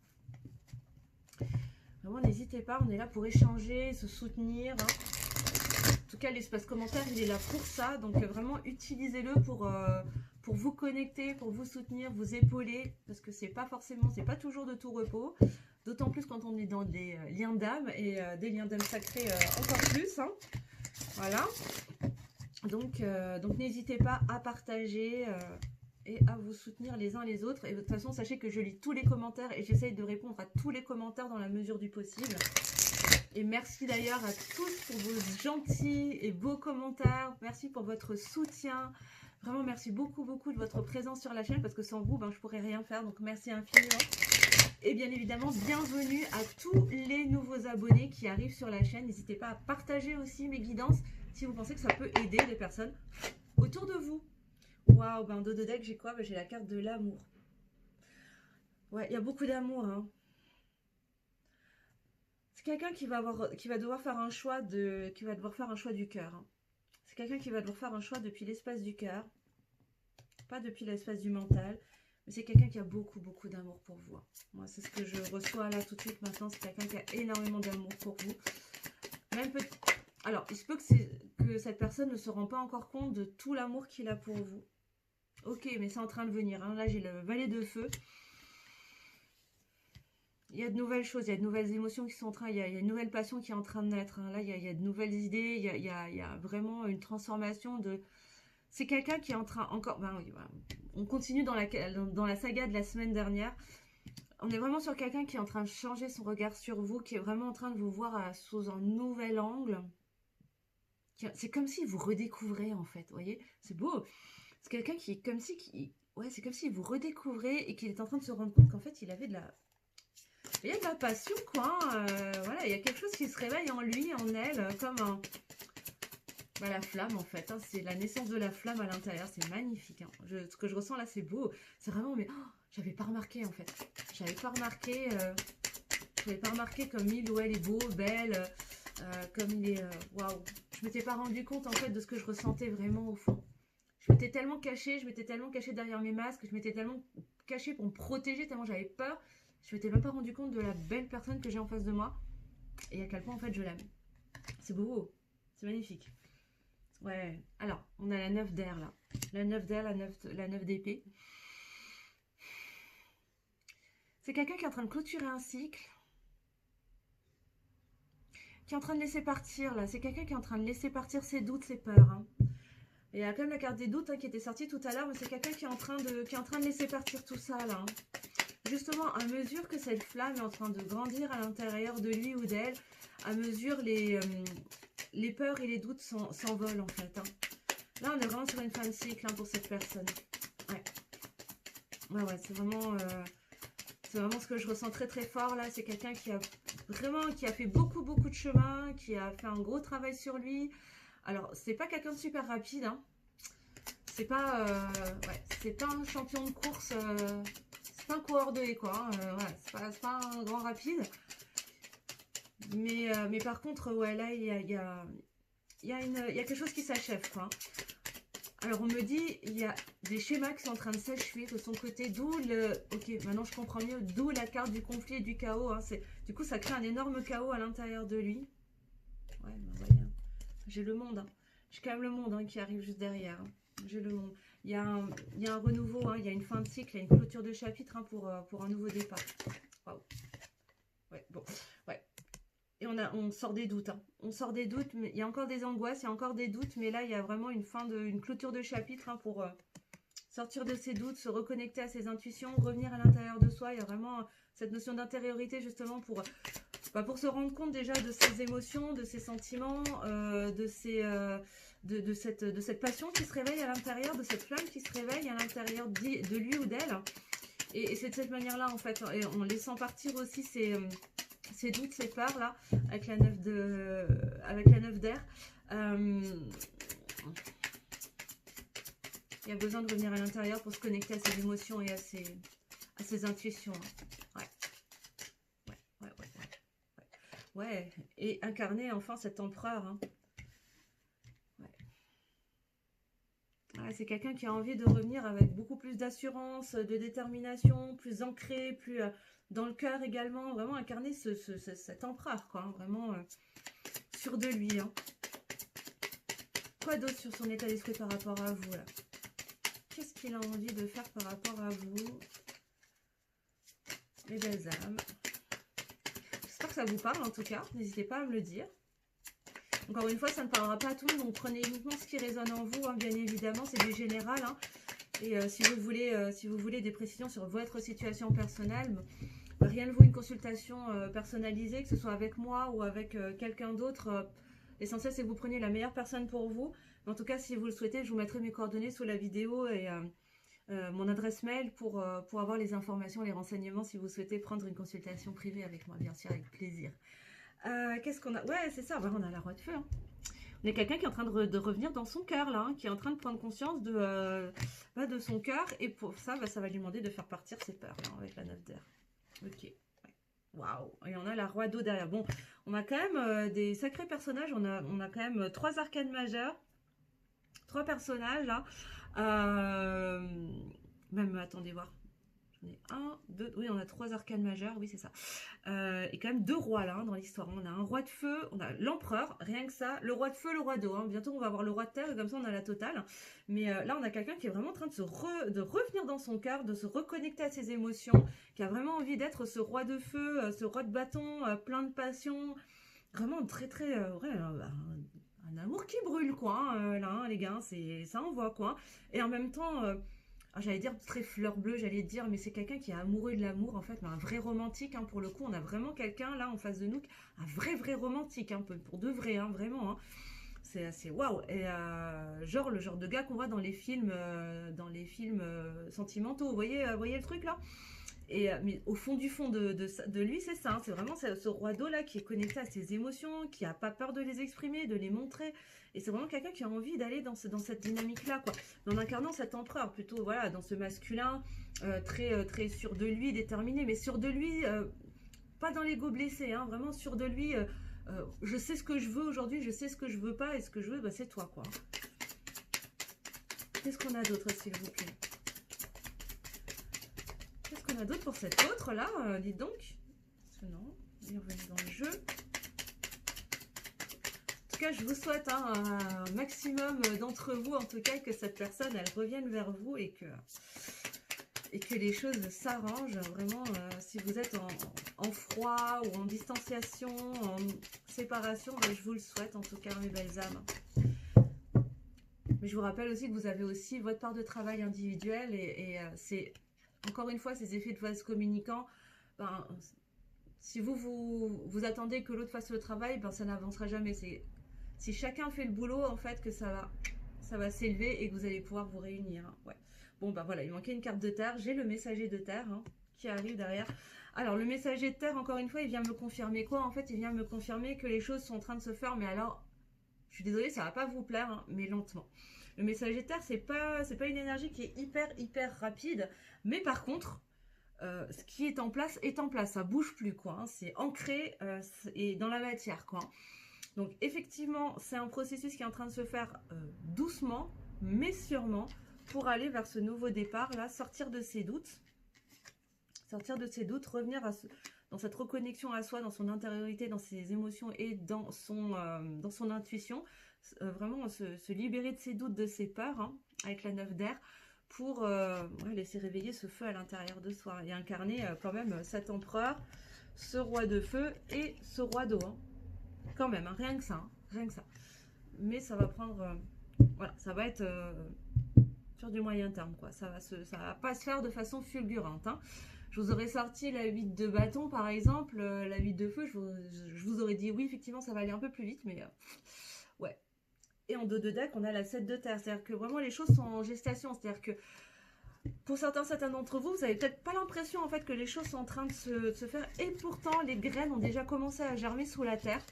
Vraiment, n'hésitez pas, on est là pour échanger, se soutenir, hein. En tout cas, l'espace commentaire, il est là pour ça. Donc, vraiment, utilisez-le pour vous connecter, pour vous soutenir, vous épauler. Parce que c'est pas toujours de tout repos. D'autant plus quand on est dans des liens d'âme, et des liens d'âme sacrés encore plus, hein. Voilà. Donc n'hésitez pas à partager et à vous soutenir les uns les autres. Et de toute façon, sachez que je lis tous les commentaires et j'essaye de répondre à tous les commentaires dans la mesure du possible. Et merci d'ailleurs à tous pour vos gentils et beaux commentaires. Merci pour votre soutien. Vraiment, merci beaucoup, beaucoup de votre présence sur la chaîne parce que sans vous, ben, je pourrais rien faire. Donc, merci infiniment. Et bien évidemment, bienvenue à tous les nouveaux abonnés qui arrivent sur la chaîne. N'hésitez pas à partager aussi mes guidances si vous pensez que ça peut aider des personnes autour de vous. Waouh, ben, dos de deck, j'ai quoi? Ben, j'ai la carte de l'amour. Ouais, il y a beaucoup d'amour, hein. C'est quelqu'un qui va devoir faire un choix du cœur, hein. C'est quelqu'un qui va devoir faire un choix depuis l'espace du cœur, pas depuis l'espace du mental, mais c'est quelqu'un qui a beaucoup, beaucoup d'amour pour vous. Moi, c'est ce que je reçois là tout de suite maintenant, c'est quelqu'un qui a énormément d'amour pour vous. Même Alors, il se peut que cette personne ne se rend pas encore compte de tout l'amour qu'il a pour vous. Ok, mais c'est en train de venir, hein. Là, j'ai le valet de feu. Il y a de nouvelles choses, il y a de nouvelles émotions qui sont en train, il y a une nouvelle passion qui est en train de naître, hein. Là, il y a de nouvelles idées, il y a vraiment une transformation de... C'est quelqu'un qui est en train encore... Ben oui, voilà. On continue dans la saga de la semaine dernière. On est vraiment sur quelqu'un qui est en train de changer son regard sur vous, qui est vraiment en train de vous voir sous un nouvel angle. C'est comme s'il vous redécouvrait, en fait, vous voyez? C'est beau. C'est quelqu'un qui est comme si... Ouais, c'est comme s'il vous redécouvrait et qu'il est en train de se rendre compte qu'en fait, il avait de la... Il y a de la passion, quoi. Voilà, il y a quelque chose qui se réveille en lui, en elle, comme un... Bah, la flamme, en fait. Hein, c'est la naissance de la flamme à l'intérieur. C'est magnifique. Hein. Ce que je ressens là, c'est beau. C'est vraiment... Mais oh, j'avais pas remarqué, en fait. J'avais pas remarqué... J'avais pas remarqué comme il ou elle est beau, belle, comme il est... Waouh. Je m'étais pas rendu compte, en fait, de ce que je ressentais vraiment au fond. Je m'étais tellement cachée derrière mes masques, je m'étais tellement cachée pour me protéger, tellement j'avais peur. Je m'étais même pas rendu compte de la belle personne que j'ai en face de moi. Et à quel point, en fait, je l'aime. C'est beau. C'est magnifique. Ouais. Alors, on a la 9 d'air, là. La 9 d'air, la 9 d'épée. C'est quelqu'un qui est en train de clôturer un cycle. Qui est en train de laisser partir, là. C'est quelqu'un qui est en train de laisser partir ses doutes, ses peurs, hein. Et il y a quand même la carte des doutes, hein, qui était sortie tout à l'heure. Mais c'est quelqu'un qui est en train de laisser partir tout ça, là, hein. Justement, à mesure que cette flamme est en train de grandir à l'intérieur de lui ou d'elle, à mesure les peurs et les doutes s'envolent en fait. Hein. Là, on est vraiment sur une fin de cycle, hein, pour cette personne. Ouais, ouais, c'est vraiment ce que je ressens très très fort là. C'est quelqu'un qui a fait beaucoup beaucoup de chemin, qui a fait un gros travail sur lui. Alors, c'est pas quelqu'un de super rapide, hein. C'est pas un champion de course. C'est pas un coureur de haie, quoi. Ouais, c'est pas un grand rapide. Mais par contre, ouais, là, il y a quelque chose qui s'achève, quoi. Alors, on me dit, il y a des schémas qui sont en train de s'achever de son côté, d'où le... Ok, maintenant je comprends mieux, d'où la carte du conflit et du chaos. Hein. Du coup, ça crée un énorme chaos à l'intérieur de lui. Ouais, ben voyez, hein. J'ai le monde, hein. J'ai quand même le monde, hein, qui arrive juste derrière. Hein. J'ai le monde. Il y a un renouveau, hein, il y a une fin de cycle, il y a une clôture de chapitre, hein, pour un nouveau départ. Waouh. Ouais, bon, ouais. Et on sort des doutes, hein. On sort des doutes, mais il y a encore des angoisses, il y a encore des doutes, mais là, il y a vraiment une clôture de chapitre, hein, pour sortir de ses doutes, se reconnecter à ses intuitions, revenir à l'intérieur de soi. Il y a vraiment cette notion d'intériorité, justement, pour se rendre compte déjà de ses émotions, de ses sentiments, de cette passion qui se réveille à l'intérieur, de cette flamme qui se réveille à l'intérieur de lui ou d'elle. Et c'est de cette manière-là, en fait, et en laissant partir aussi ses doutes, ses peurs, là, avec la 9 d'air. Il y a besoin de revenir à l'intérieur pour se connecter à ses émotions et à ses intuitions. Hein. Ouais, et incarner enfin cet empereur. Hein. Ouais, c'est quelqu'un qui a envie de revenir avec beaucoup plus d'assurance, de détermination, plus ancré, plus dans le cœur également. Vraiment incarner cet empereur, quoi. Hein, vraiment sûr de lui. Hein. Quoi d'autre sur son état d'esprit par rapport à vous, là? Qu'est-ce qu'il a envie de faire par rapport à vous, mes belles âmes? J'espère que ça vous parle en tout cas. N'hésitez pas à me le dire. Encore une fois, ça ne parlera pas à tout le monde, donc prenez uniquement ce qui résonne en vous, hein, bien évidemment, c'est du général. Hein. Et si vous voulez des précisions sur votre situation personnelle, rien ne vaut une consultation personnalisée, que ce soit avec moi ou avec quelqu'un d'autre. L'essentiel, c'est que vous preniez la meilleure personne pour vous, En tout cas, si vous le souhaitez, je vous mettrai mes coordonnées sous la vidéo et mon adresse mail pour avoir les informations, les renseignements si vous souhaitez prendre une consultation privée avec moi, bien sûr, avec plaisir. Qu'est-ce qu'on a? Ouais, c'est ça, on a la roi de feu. Hein. On est quelqu'un qui est en train de revenir dans son cœur, là, hein, qui est en train de prendre conscience de son cœur. Et pour ça, ça va lui demander de faire partir ses peurs, hein, avec la 9 d'air. Ok. Waouh. Et on a la roi d'eau derrière. Bon, on a quand même des sacrés personnages. On a quand même 3 arcanes majeures. 3 personnages, là. Même, attendez, voir. J'en ai 1, 2, oui, on a 3 arcanes majeures, oui, c'est ça. Et quand même 2 rois, là, hein, dans l'histoire. On a un roi de feu, on a l'empereur, rien que ça. Le roi de feu, le roi d'eau. Hein. Bientôt, on va avoir le roi de terre, et comme ça, on a la totale. Mais là, on a quelqu'un qui est vraiment en train de revenir dans son cœur, de se reconnecter à ses émotions, qui a vraiment envie d'être ce roi de feu, ce roi de bâton, plein de passion. Vraiment très, très... ouais, un amour qui brûle, quoi, hein, là, hein, les gars, ça envoie, quoi. Et en même temps, j'allais dire très fleur bleue, j'allais dire, mais c'est quelqu'un qui est amoureux de l'amour, en fait, mais un vrai romantique, hein, pour le coup, on a vraiment quelqu'un, là, en face de nous, un vrai romantique, hein, pour de vrai, hein, vraiment, hein. C'est assez waouh. Et genre, le genre de gars qu'on voit dans les films sentimentaux, vous voyez le truc, là? Et, mais au fond du fond de lui, c'est ça. Hein, c'est vraiment ce roi d'eau là qui est connecté à ses émotions, qui n'a pas peur de les exprimer, de les montrer. Et c'est vraiment quelqu'un qui a envie d'aller dans cette dynamique-là, quoi. En incarnant cet empereur, plutôt, voilà, dans ce masculin très sûr de lui, déterminé, mais sûr de lui, pas dans l'ego blessé, hein, vraiment sûr de lui. Je sais ce que je veux aujourd'hui, je sais ce que je veux pas, et ce que je veux, bah, c'est toi, quoi. Qu'est-ce qu'on a d'autre, s'il vous plaît? Qu'est-ce qu'on a d'autre pour cet autre là, dites donc. Non, bienvenue dans le jeu. En tout cas, je vous souhaite hein, un maximum d'entre vous, en tout cas, que cette personne, elle revienne vers vous et que les choses s'arrangent. Vraiment, si vous êtes en froid ou en distanciation, en séparation, ben, je vous le souhaite, en tout cas, mes belles âmes. Mais je vous rappelle aussi que vous avez aussi votre part de travail individuel et c'est... Encore une fois, ces effets de vase communicant, ben, si vous attendez que l'autre fasse le travail, ben, ça n'avancera jamais. Si chacun fait le boulot, en fait, que ça va s'élever et que vous allez pouvoir vous réunir. Hein. Ouais. Bon, ben voilà, il manquait une carte de terre. J'ai le messager de terre hein, qui arrive derrière. Alors, le messager de terre, encore une fois, il vient me confirmer quoi? En fait, il vient me confirmer que les choses sont en train de se faire, mais alors, je suis désolée, ça ne va pas vous plaire, hein, mais lentement. Le messager de terre, c'est pas une énergie qui est hyper rapide. Mais par contre, ce qui est en place, ça bouge plus, quoi. Hein, c'est ancré et dans la matière, quoi. Donc, effectivement, c'est un processus qui est en train de se faire doucement, mais sûrement, pour aller vers ce nouveau départ, là, sortir de ses doutes. Revenir dans cette reconnexion à soi, dans son intériorité, dans ses émotions et dans son intuition. Vraiment se libérer de ses doutes, de ses peurs, hein, avec la 9 d'air, pour laisser réveiller ce feu à l'intérieur de soi et incarner quand même cet empereur, ce roi de feu et ce roi d'eau. Hein. Quand même, hein, rien que ça, hein, rien que ça. Mais ça va prendre... voilà, ça va être sur du moyen terme, quoi. Ça va pas se faire de façon fulgurante. Hein. Je vous aurais sorti la 8 de bâton, par exemple, la 8 de feu, je vous aurais dit oui, effectivement, ça va aller un peu plus vite, mais ouais. Et en dos de deck, on a la 7 de terre. C'est-à-dire que vraiment, les choses sont en gestation. C'est-à-dire que pour certains d'entre vous, vous n'avez peut-être pas l'impression en fait que les choses sont en train de se faire. Et pourtant, les graines ont déjà commencé à germer sous la terre.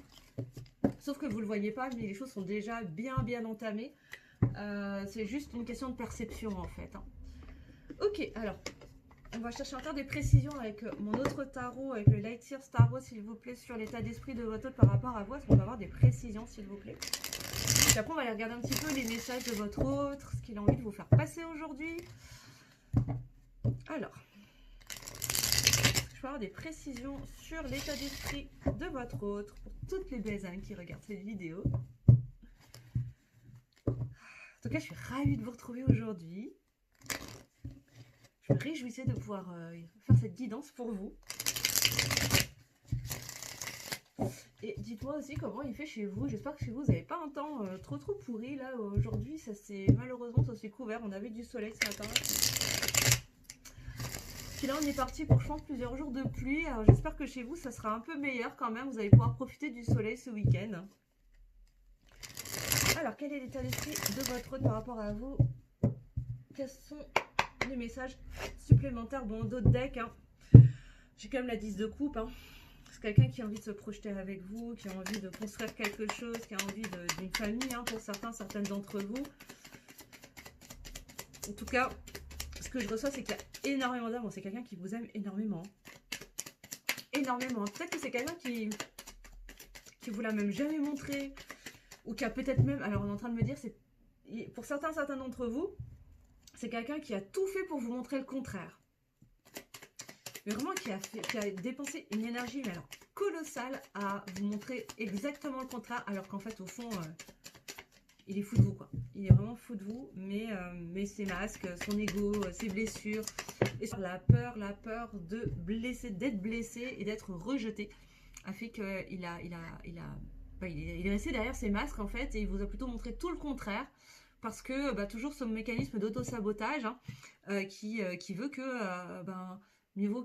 Sauf que vous ne le voyez pas, mais les choses sont déjà bien entamées. C'est juste une question de perception en fait. Hein. Ok, alors, on va chercher encore des précisions avec mon autre tarot, avec le Light Seers Tarot, s'il vous plaît, sur l'état d'esprit de votre autre par rapport à vous. Est-ce qu'on va avoir des précisions, s'il vous plaît? Et après, on va aller regarder un petit peu les messages de votre autre, ce qu'il a envie de vous faire passer aujourd'hui. Alors, je vais avoir des précisions sur l'état d'esprit de votre autre pour toutes les belles âmes qui regardent cette vidéo. En tout cas, je suis ravie de vous retrouver aujourd'hui. Je me réjouissais de pouvoir faire cette guidance pour vous. Et dites-moi aussi comment il fait chez vous. J'espère que chez vous, vous n'avez pas un temps trop pourri. Là, aujourd'hui, malheureusement, ça s'est couvert. On avait du soleil ce matin. Puis là, on est parti pour, je pense, plusieurs jours de pluie. Alors, j'espère que chez vous, ça sera un peu meilleur quand même. Vous allez pouvoir profiter du soleil ce week-end. Alors, quel est l'état d'esprit de votre hôte par rapport à vous? Quels sont les messages supplémentaires? Bon, d'autres decks, hein. J'ai quand même la 10 de coupe, hein. C'est quelqu'un qui a envie de se projeter avec vous, qui a envie de construire quelque chose, qui a envie d'une famille, hein, pour certains, certaines d'entre vous. En tout cas, ce que je reçois, c'est qu'il y a énormément d'amour. C'est quelqu'un qui vous aime énormément. Énormément. Peut-être que c'est quelqu'un qui vous l'a même jamais montré, ou qui a peut-être même... Alors, on est en train de me dire, c'est pour certains d'entre vous, c'est quelqu'un qui a tout fait pour vous montrer le contraire. Mais vraiment qui a dépensé une énergie mais alors, colossale à vous montrer exactement le contraire, alors qu'en fait, au fond, il est fou de vous, quoi. Il est vraiment fou de vous, mais ses masques, son ego, ses blessures, et la peur de blesser, d'être blessé et d'être rejeté, a fait qu'il il est resté derrière ses masques, en fait, et il vous a plutôt montré tout le contraire. Parce que toujours ce mécanisme d'auto-sabotage, hein, qui veut que mieux vaut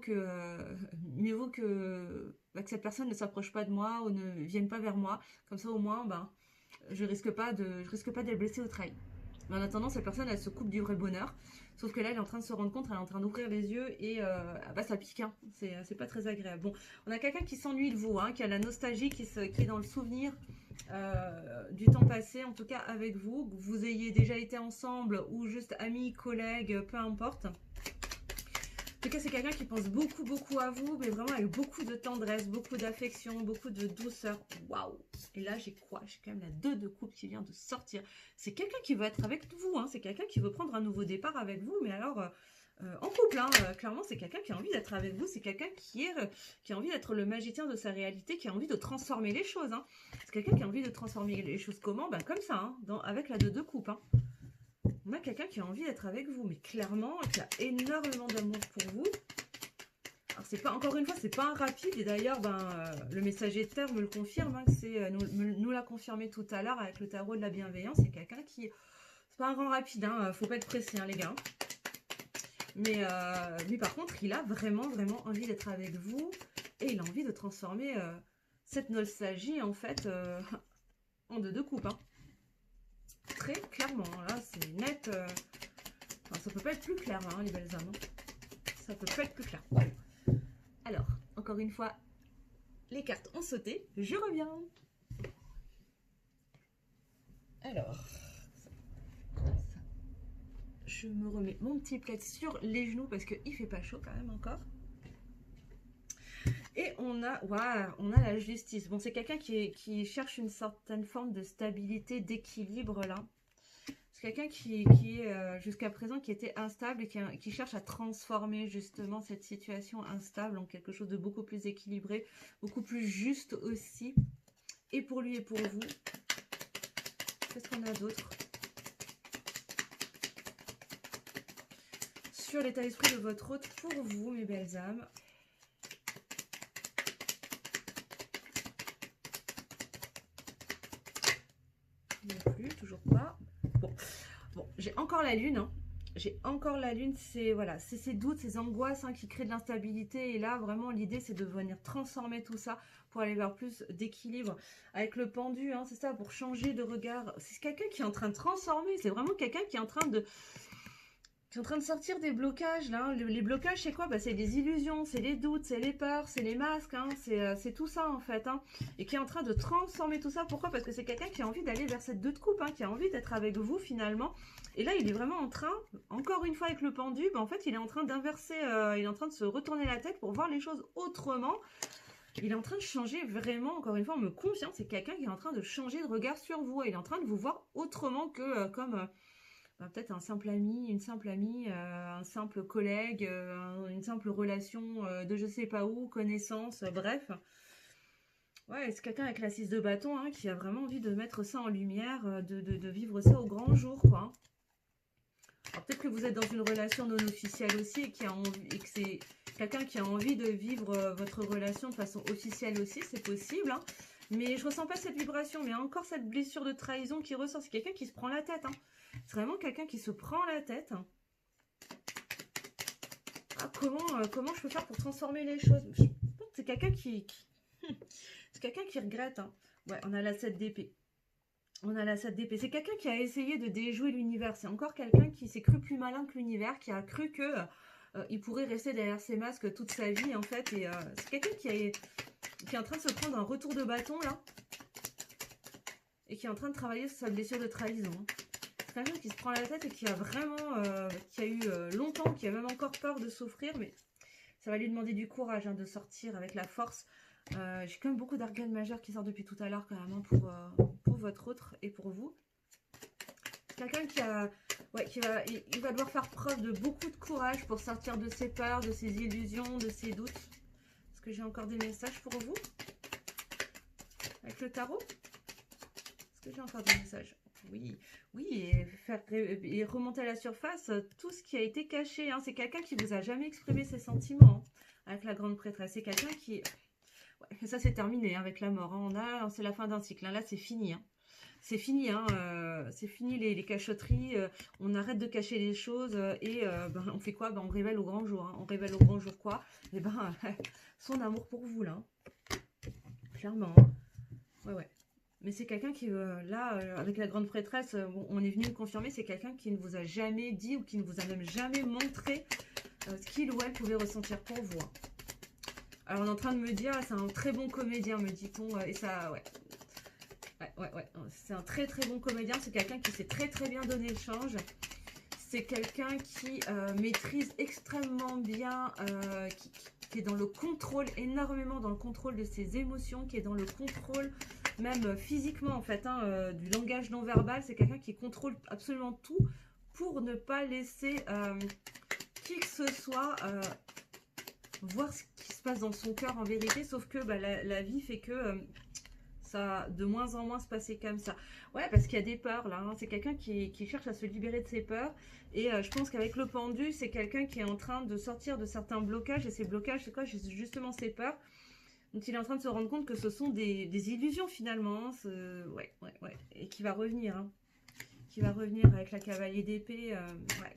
que cette personne ne s'approche pas de moi ou ne vienne pas vers moi. Comme ça, au moins, je risque pas d'être blessée au trahi. Mais en attendant, cette personne, elle se coupe du vrai bonheur. Sauf que là, elle est en train de se rendre compte, elle est en train d'ouvrir les yeux et ça pique. Hein. C'est pas très agréable. Bon, on a quelqu'un qui s'ennuie de vous, hein, qui a la nostalgie, qui est dans le souvenir du temps passé, en tout cas avec vous, que vous ayez déjà été ensemble ou juste amis, collègues, peu importe. En tout cas, c'est quelqu'un qui pense beaucoup à vous, mais vraiment avec beaucoup de tendresse, beaucoup d'affection, beaucoup de douceur. Waouh! Et là, j'ai quoi? J'ai quand même la 2 de coupe qui vient de sortir. C'est quelqu'un qui veut être avec vous, hein. C'est quelqu'un qui veut prendre un nouveau départ avec vous, mais alors en couple, hein. Clairement, c'est quelqu'un qui a envie d'être avec vous, c'est quelqu'un qui a envie d'être le magicien de sa réalité, qui a envie de transformer les choses, hein. C'est quelqu'un qui a envie de transformer les choses comment? Comme ça, hein, avec la 2 de coupe, hein. On a quelqu'un qui a envie d'être avec vous, mais clairement, qui a énormément d'amour pour vous. Alors, c'est pas, encore une fois, c'est pas un rapide. Et d'ailleurs, le messager de terre me le confirme. Hein, nous l'a confirmé tout à l'heure avec le tarot de la bienveillance. C'est quelqu'un qui... C'est pas un grand rapide, hein, faut pas être pressé, hein, les gars. Mais lui, par contre, il a vraiment envie d'être avec vous. Et il a envie de transformer cette nostalgie, en fait, en 2 de coupe, hein. Très clairement, là c'est net, ça peut pas être plus clair, hein, les belles âmes, ça peut pas être plus clair. Alors, encore une fois, les cartes ont sauté, je reviens. Alors, je me remets mon petit plaid sur les genoux parce qu'il fait pas chaud quand même encore. Et on a la justice. Bon, c'est quelqu'un qui cherche une certaine forme de stabilité, d'équilibre là. C'est quelqu'un qui est jusqu'à présent qui était instable et qui cherche à transformer justement cette situation instable en quelque chose de beaucoup plus équilibré, beaucoup plus juste aussi. Et pour lui et pour vous. Qu'est-ce qu'on a d'autre? Sur l'état d'esprit de votre hôte pour vous, mes belles âmes. Non plus, toujours pas. Bon, j'ai encore la lune, hein. J'ai encore la lune, c'est voilà, c'est ces doutes, ces angoisses, hein, qui créent de l'instabilité. Et là, vraiment, l'idée, c'est de venir transformer tout ça pour aller vers plus d'équilibre. Avec le pendu, hein, c'est ça, pour changer de regard. C'est quelqu'un qui est en train de transformer, c'est vraiment quelqu'un qui est en train de... sortir des blocages, là. Les blocages, c'est quoi? C'est les illusions, c'est les doutes, c'est les peurs, c'est les masques, hein. C'est tout ça, en fait, hein. Et qui est en train de transformer tout ça. Pourquoi? Parce que c'est quelqu'un qui a envie d'aller vers cette 2 de coupe, hein, qui a envie d'être avec vous, finalement. Et là, il est vraiment en train, encore une fois avec le pendu, en fait, il est en train d'inverser, il est en train de se retourner la tête pour voir les choses autrement. Il est en train de changer vraiment, encore une fois, on me confirme, c'est quelqu'un qui est en train de changer de regard sur vous. Il est en train de vous voir autrement que comme... peut-être un simple ami, une simple amie, un simple collègue, une simple relation de je sais pas où, connaissance, bref. Ouais, c'est quelqu'un avec la 6 de bâton, hein, qui a vraiment envie de mettre ça en lumière, de vivre ça au grand jour, quoi. Alors peut-être que vous êtes dans une relation non officielle aussi et que c'est quelqu'un qui a envie de vivre votre relation de façon officielle aussi, c'est possible, hein. Mais je ressens pas cette vibration, mais encore cette blessure de trahison qui ressort. C'est quelqu'un qui se prend la tête, hein. C'est vraiment quelqu'un qui se prend la tête. Ah, comment je peux faire pour transformer les choses? C'est quelqu'un c'est quelqu'un qui regrette, hein. Ouais, on a la 7 d'épée. On a la 7 d'épée. C'est quelqu'un qui a essayé de déjouer l'univers. C'est encore quelqu'un qui s'est cru plus malin que l'univers, qui a cru que il pourrait rester derrière ses masques toute sa vie, en fait. Et c'est quelqu'un qui est en train de se prendre un retour de bâton, là. Et qui est en train de travailler sur sa blessure de trahison. C'est quelqu'un qui se prend la tête et qui a vraiment... qui a eu longtemps, qui a même encore peur de souffrir. Mais ça va lui demander du courage, hein, de sortir avec la force. J'ai quand même beaucoup d'arcanes majeures qui sortent depuis tout à l'heure, quand même, hein, pour votre autre et pour vous. Quelqu'un qui a... Ouais, il va devoir faire preuve de beaucoup de courage pour sortir de ses peurs, de ses illusions, de ses doutes. Est-ce que j'ai encore des messages pour vous avec le tarot? Est-ce que j'ai encore des messages? Oui, oui, et remonter à la surface tout ce qui a été caché. Hein. C'est quelqu'un qui vous a jamais exprimé ses sentiments, hein, avec la grande prêtresse. C'est quelqu'un qui... Ouais, ça c'est terminé, hein, avec la mort. Hein. C'est la fin d'un cycle. Hein. Là, c'est fini. Hein. C'est fini, hein, c'est fini les cachotteries, on arrête de cacher les choses et ben, on fait quoi? Ben, on révèle au grand jour. Hein. On révèle au grand jour quoi? Et ben, son amour pour vous, là. Clairement. Hein. Ouais, ouais. Mais c'est quelqu'un qui, là, avec la grande prêtresse, on est venu le confirmer, c'est quelqu'un qui ne vous a jamais dit ou qui ne vous a même jamais montré ce qu'il ou elle pouvait ressentir pour vous. Hein. Alors, on est en train de me dire, c'est un très bon comédien, me dit-on, et ça, ouais. Ouais. C'est un très très bon comédien. C'est quelqu'un qui sait très très bien donner le change. C'est quelqu'un qui maîtrise extrêmement bien, qui est dans le contrôle, énormément dans le contrôle de ses émotions, qui est dans le contrôle même physiquement en fait, hein, du langage non verbal. C'est quelqu'un qui contrôle absolument tout pour ne pas laisser qui que ce soit voir ce qui se passe dans son cœur en vérité. Sauf que bah, la vie fait que... ça de moins en moins se passer comme ça. Ouais, parce qu'il y a des peurs là. Hein. C'est quelqu'un qui cherche à se libérer de ses peurs. Et je pense qu'avec le pendu, c'est quelqu'un qui est en train de sortir de certains blocages. Et ces blocages, c'est quoi? Justement ces peurs. Donc il est en train de se rendre compte que ce sont des illusions finalement. Hein. Ouais. Et qui va revenir. Hein. Qui va revenir avec la cavalier d'épée. Ouais.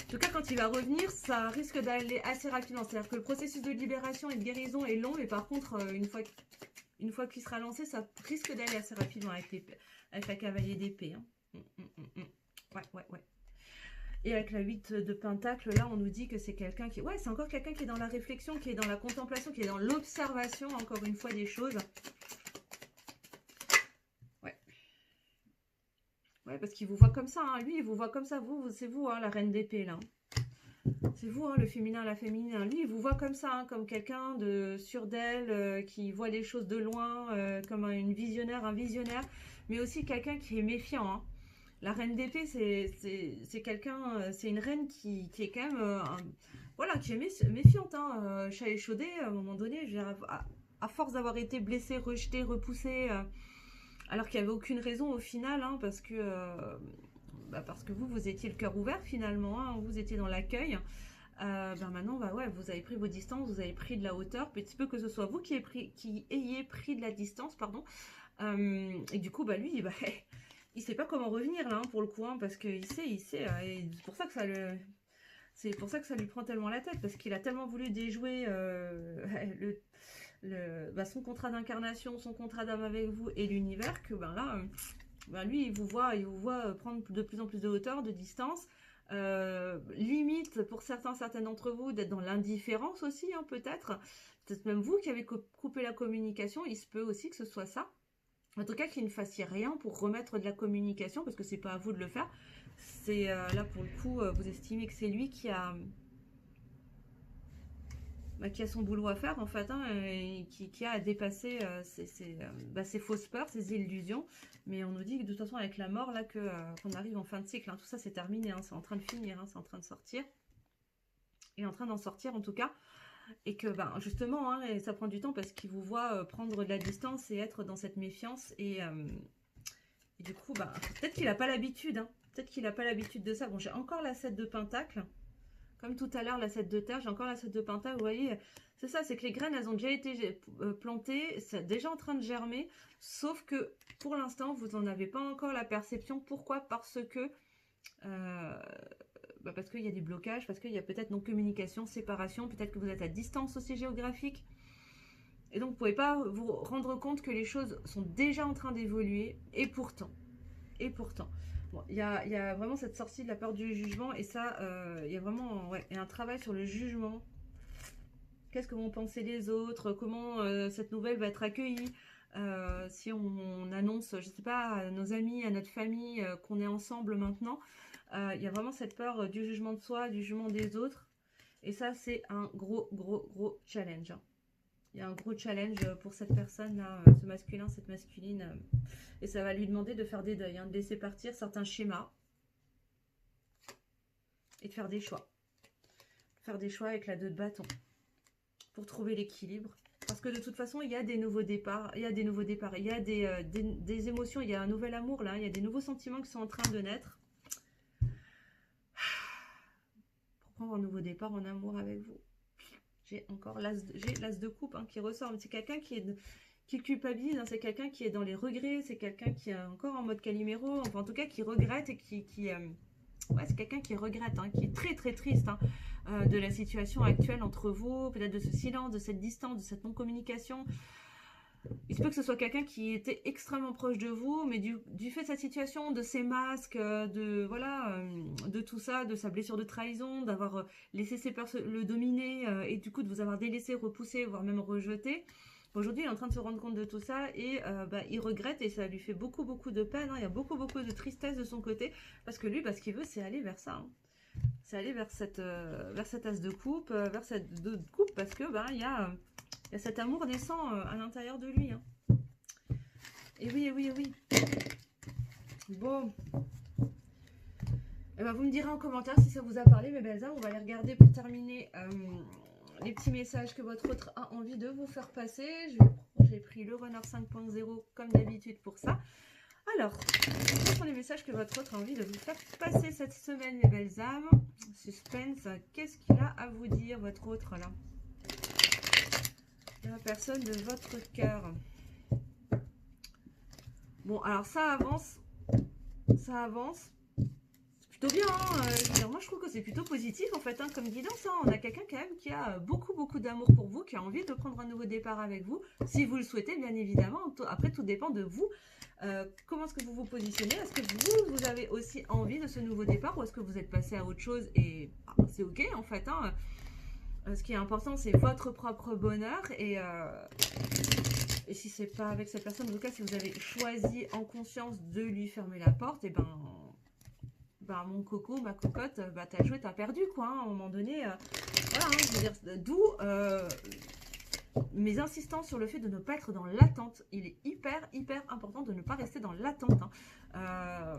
En tout cas, quand il va revenir, ça risque d'aller assez rapidement. C'est-à-dire que le processus de libération et de guérison est long. Mais par contre, une fois qu'il sera lancé, ça risque d'aller assez rapidement avec la cavalier d'épée. Hein. Ouais. Et avec la 8 de pentacle, là, on nous dit que c'est quelqu'un qui... Ouais, c'est encore quelqu'un qui est dans la réflexion, qui est dans la contemplation, qui est dans l'observation, encore une fois, des choses. Ouais, parce qu'il vous voit comme ça. Hein. Lui, il vous voit comme ça. C'est vous, hein, la reine d'épée, là. C'est vous, hein, le féminin, la féminine. Lui, il vous voit comme ça, hein, comme quelqu'un de sûr d'elle, qui voit les choses de loin, comme un visionnaire, mais aussi quelqu'un qui est méfiant. Hein. La reine d'épée, c'est quelqu'un, c'est une reine qui est quand même, voilà, qui est méfiante. Hein, chat échaudé, à un moment donné, je veux dire, à force d'avoir été blessée, rejetée, repoussée, alors qu'il n'y avait aucune raison au final, hein, parce que vous étiez le cœur ouvert finalement, hein, vous étiez dans l'accueil. Maintenant, ouais, vous avez pris vos distances, vous avez pris de la hauteur, petit peu que ce soit vous qui ayez pris de la distance, pardon. Et du coup, lui, il sait pas comment revenir là, hein, pour le coup, hein, parce qu'il sait, et c'est pour ça que ça lui prend tellement la tête, parce qu'il a tellement voulu déjouer son contrat d'incarnation, son contrat d'âme avec vous et l'univers, que lui, il vous voit prendre de plus en plus de hauteur, de distance. Limite, pour certains d'entre vous, d'être dans l'indifférence aussi, hein, peut-être. Peut-être même vous qui avez coupé la communication, il se peut aussi que ce soit ça. En tout cas, qu'il ne fassiez rien pour remettre de la communication, parce que c'est pas à vous de le faire. C'est là, pour le coup, vous estimez que c'est lui qui a son boulot à faire en fait, hein, et qui a à dépasser ses fausses peurs, ses illusions. Mais on nous dit que de toute façon avec la mort là qu'on arrive en fin de cycle, hein, tout ça c'est terminé, hein, c'est en train de finir, hein, c'est en train de sortir. Et en train d'en sortir en tout cas. Et que justement, hein, et ça prend du temps parce qu'il vous voit prendre de la distance et être dans cette méfiance. Et du coup, peut-être qu'il n'a pas l'habitude, hein, peut-être qu'il n'a pas l'habitude de ça. Bon, j'ai encore la 7 de pentacle. Comme tout à l'heure, la 7 de terre, j'ai encore la 7 de pentacle. Vous voyez, c'est ça, c'est que les graines, elles ont déjà été plantées, c'est déjà en train de germer. Sauf que pour l'instant, vous n'en avez pas encore la perception. Pourquoi? Parce que parce qu'il y a des blocages, parce qu'il y a peut-être non-communication, séparation, peut-être que vous êtes à distance aussi géographique. Et donc, vous ne pouvez pas vous rendre compte que les choses sont déjà en train d'évoluer. Et pourtant. Bon, il y a vraiment cette sortie de la peur du jugement. Et ça, il y a vraiment y a un travail sur le jugement. Qu'est-ce que vont penser les autres? Comment cette nouvelle va être accueillie? Si on annonce, je ne sais pas, à nos amis, à notre famille, qu'on est ensemble maintenant. Il y a vraiment cette peur du jugement de soi, du jugement des autres. Et ça, c'est un gros challenge, hein. Il y a un gros challenge pour cette personne-là, ce masculin, cette masculine. Et ça va lui demander de faire des deuils, hein, de laisser partir certains schémas. Et de faire des choix. Faire des choix avec la 2 de bâton. Pour trouver l'équilibre. Parce que de toute façon, il y a des nouveaux départs. Il y a des émotions. Il y a un nouvel amour là. Il y a des nouveaux sentiments qui sont en train de naître. Pour prendre un nouveau départ en amour avec vous. J'ai encore l'as de coupe, hein, qui ressort. Mais c'est quelqu'un qui culpabilise, hein, c'est quelqu'un qui est dans les regrets, c'est quelqu'un qui est encore en mode Calimero, enfin en tout cas qui regrette et ouais, c'est quelqu'un qui regrette, hein, qui est très triste, hein, de la situation actuelle entre vous, peut-être de ce silence, de cette distance, de cette non-communication. Il se peut que ce soit quelqu'un qui était extrêmement proche de vous, mais du fait de sa situation, de ses masques, de tout ça, de sa blessure de trahison, d'avoir laissé ses peurs le dominer, et du coup de vous avoir délaissé, repoussé, voire même rejeté. Aujourd'hui, il est en train de se rendre compte de tout ça et il regrette et ça lui fait beaucoup de peine, hein. Il y a beaucoup de tristesse de son côté parce que lui, ce qu'il veut, c'est aller vers ça, hein. C'est aller vers cet as de coupe, vers cette 2 de coupe parce que il y a cet amour naissant à l'intérieur de lui, hein. Et oui. Bon. Et vous me direz en commentaire si ça vous a parlé, mes belles âmes. On va les regarder pour terminer les petits messages que votre autre a envie de vous faire passer. J'ai pris le Runner 5.0 comme d'habitude pour ça. Alors, quels sont les messages que votre autre a envie de vous faire passer cette semaine, mes belles âmes? Suspense, qu'est-ce qu'il a à vous dire, votre autre, là? La personne de votre cœur. Bon, alors ça avance. C'est plutôt bien, hein. Je veux dire, moi je trouve que c'est plutôt positif en fait, hein, comme guidance, hein. On a quelqu'un quand même qui a beaucoup d'amour pour vous, qui a envie de prendre un nouveau départ avec vous, si vous le souhaitez, bien évidemment. Après, tout dépend de vous. Comment est-ce que vous vous positionnez? Est-ce que vous avez aussi envie de ce nouveau départ, ou est-ce que vous êtes passé à autre chose et c'est ok en fait, hein. Ce qui est important, c'est votre propre bonheur. Et si c'est pas avec cette personne, en tout cas, si vous avez choisi en conscience de lui fermer la porte, et mon coco, ma cocotte, t'as joué, t'as perdu, quoi, hein, à un moment donné. Voilà, hein, je veux dire, d'où mes insistances sur le fait de ne pas être dans l'attente. Il est hyper important de ne pas rester dans l'attente, hein.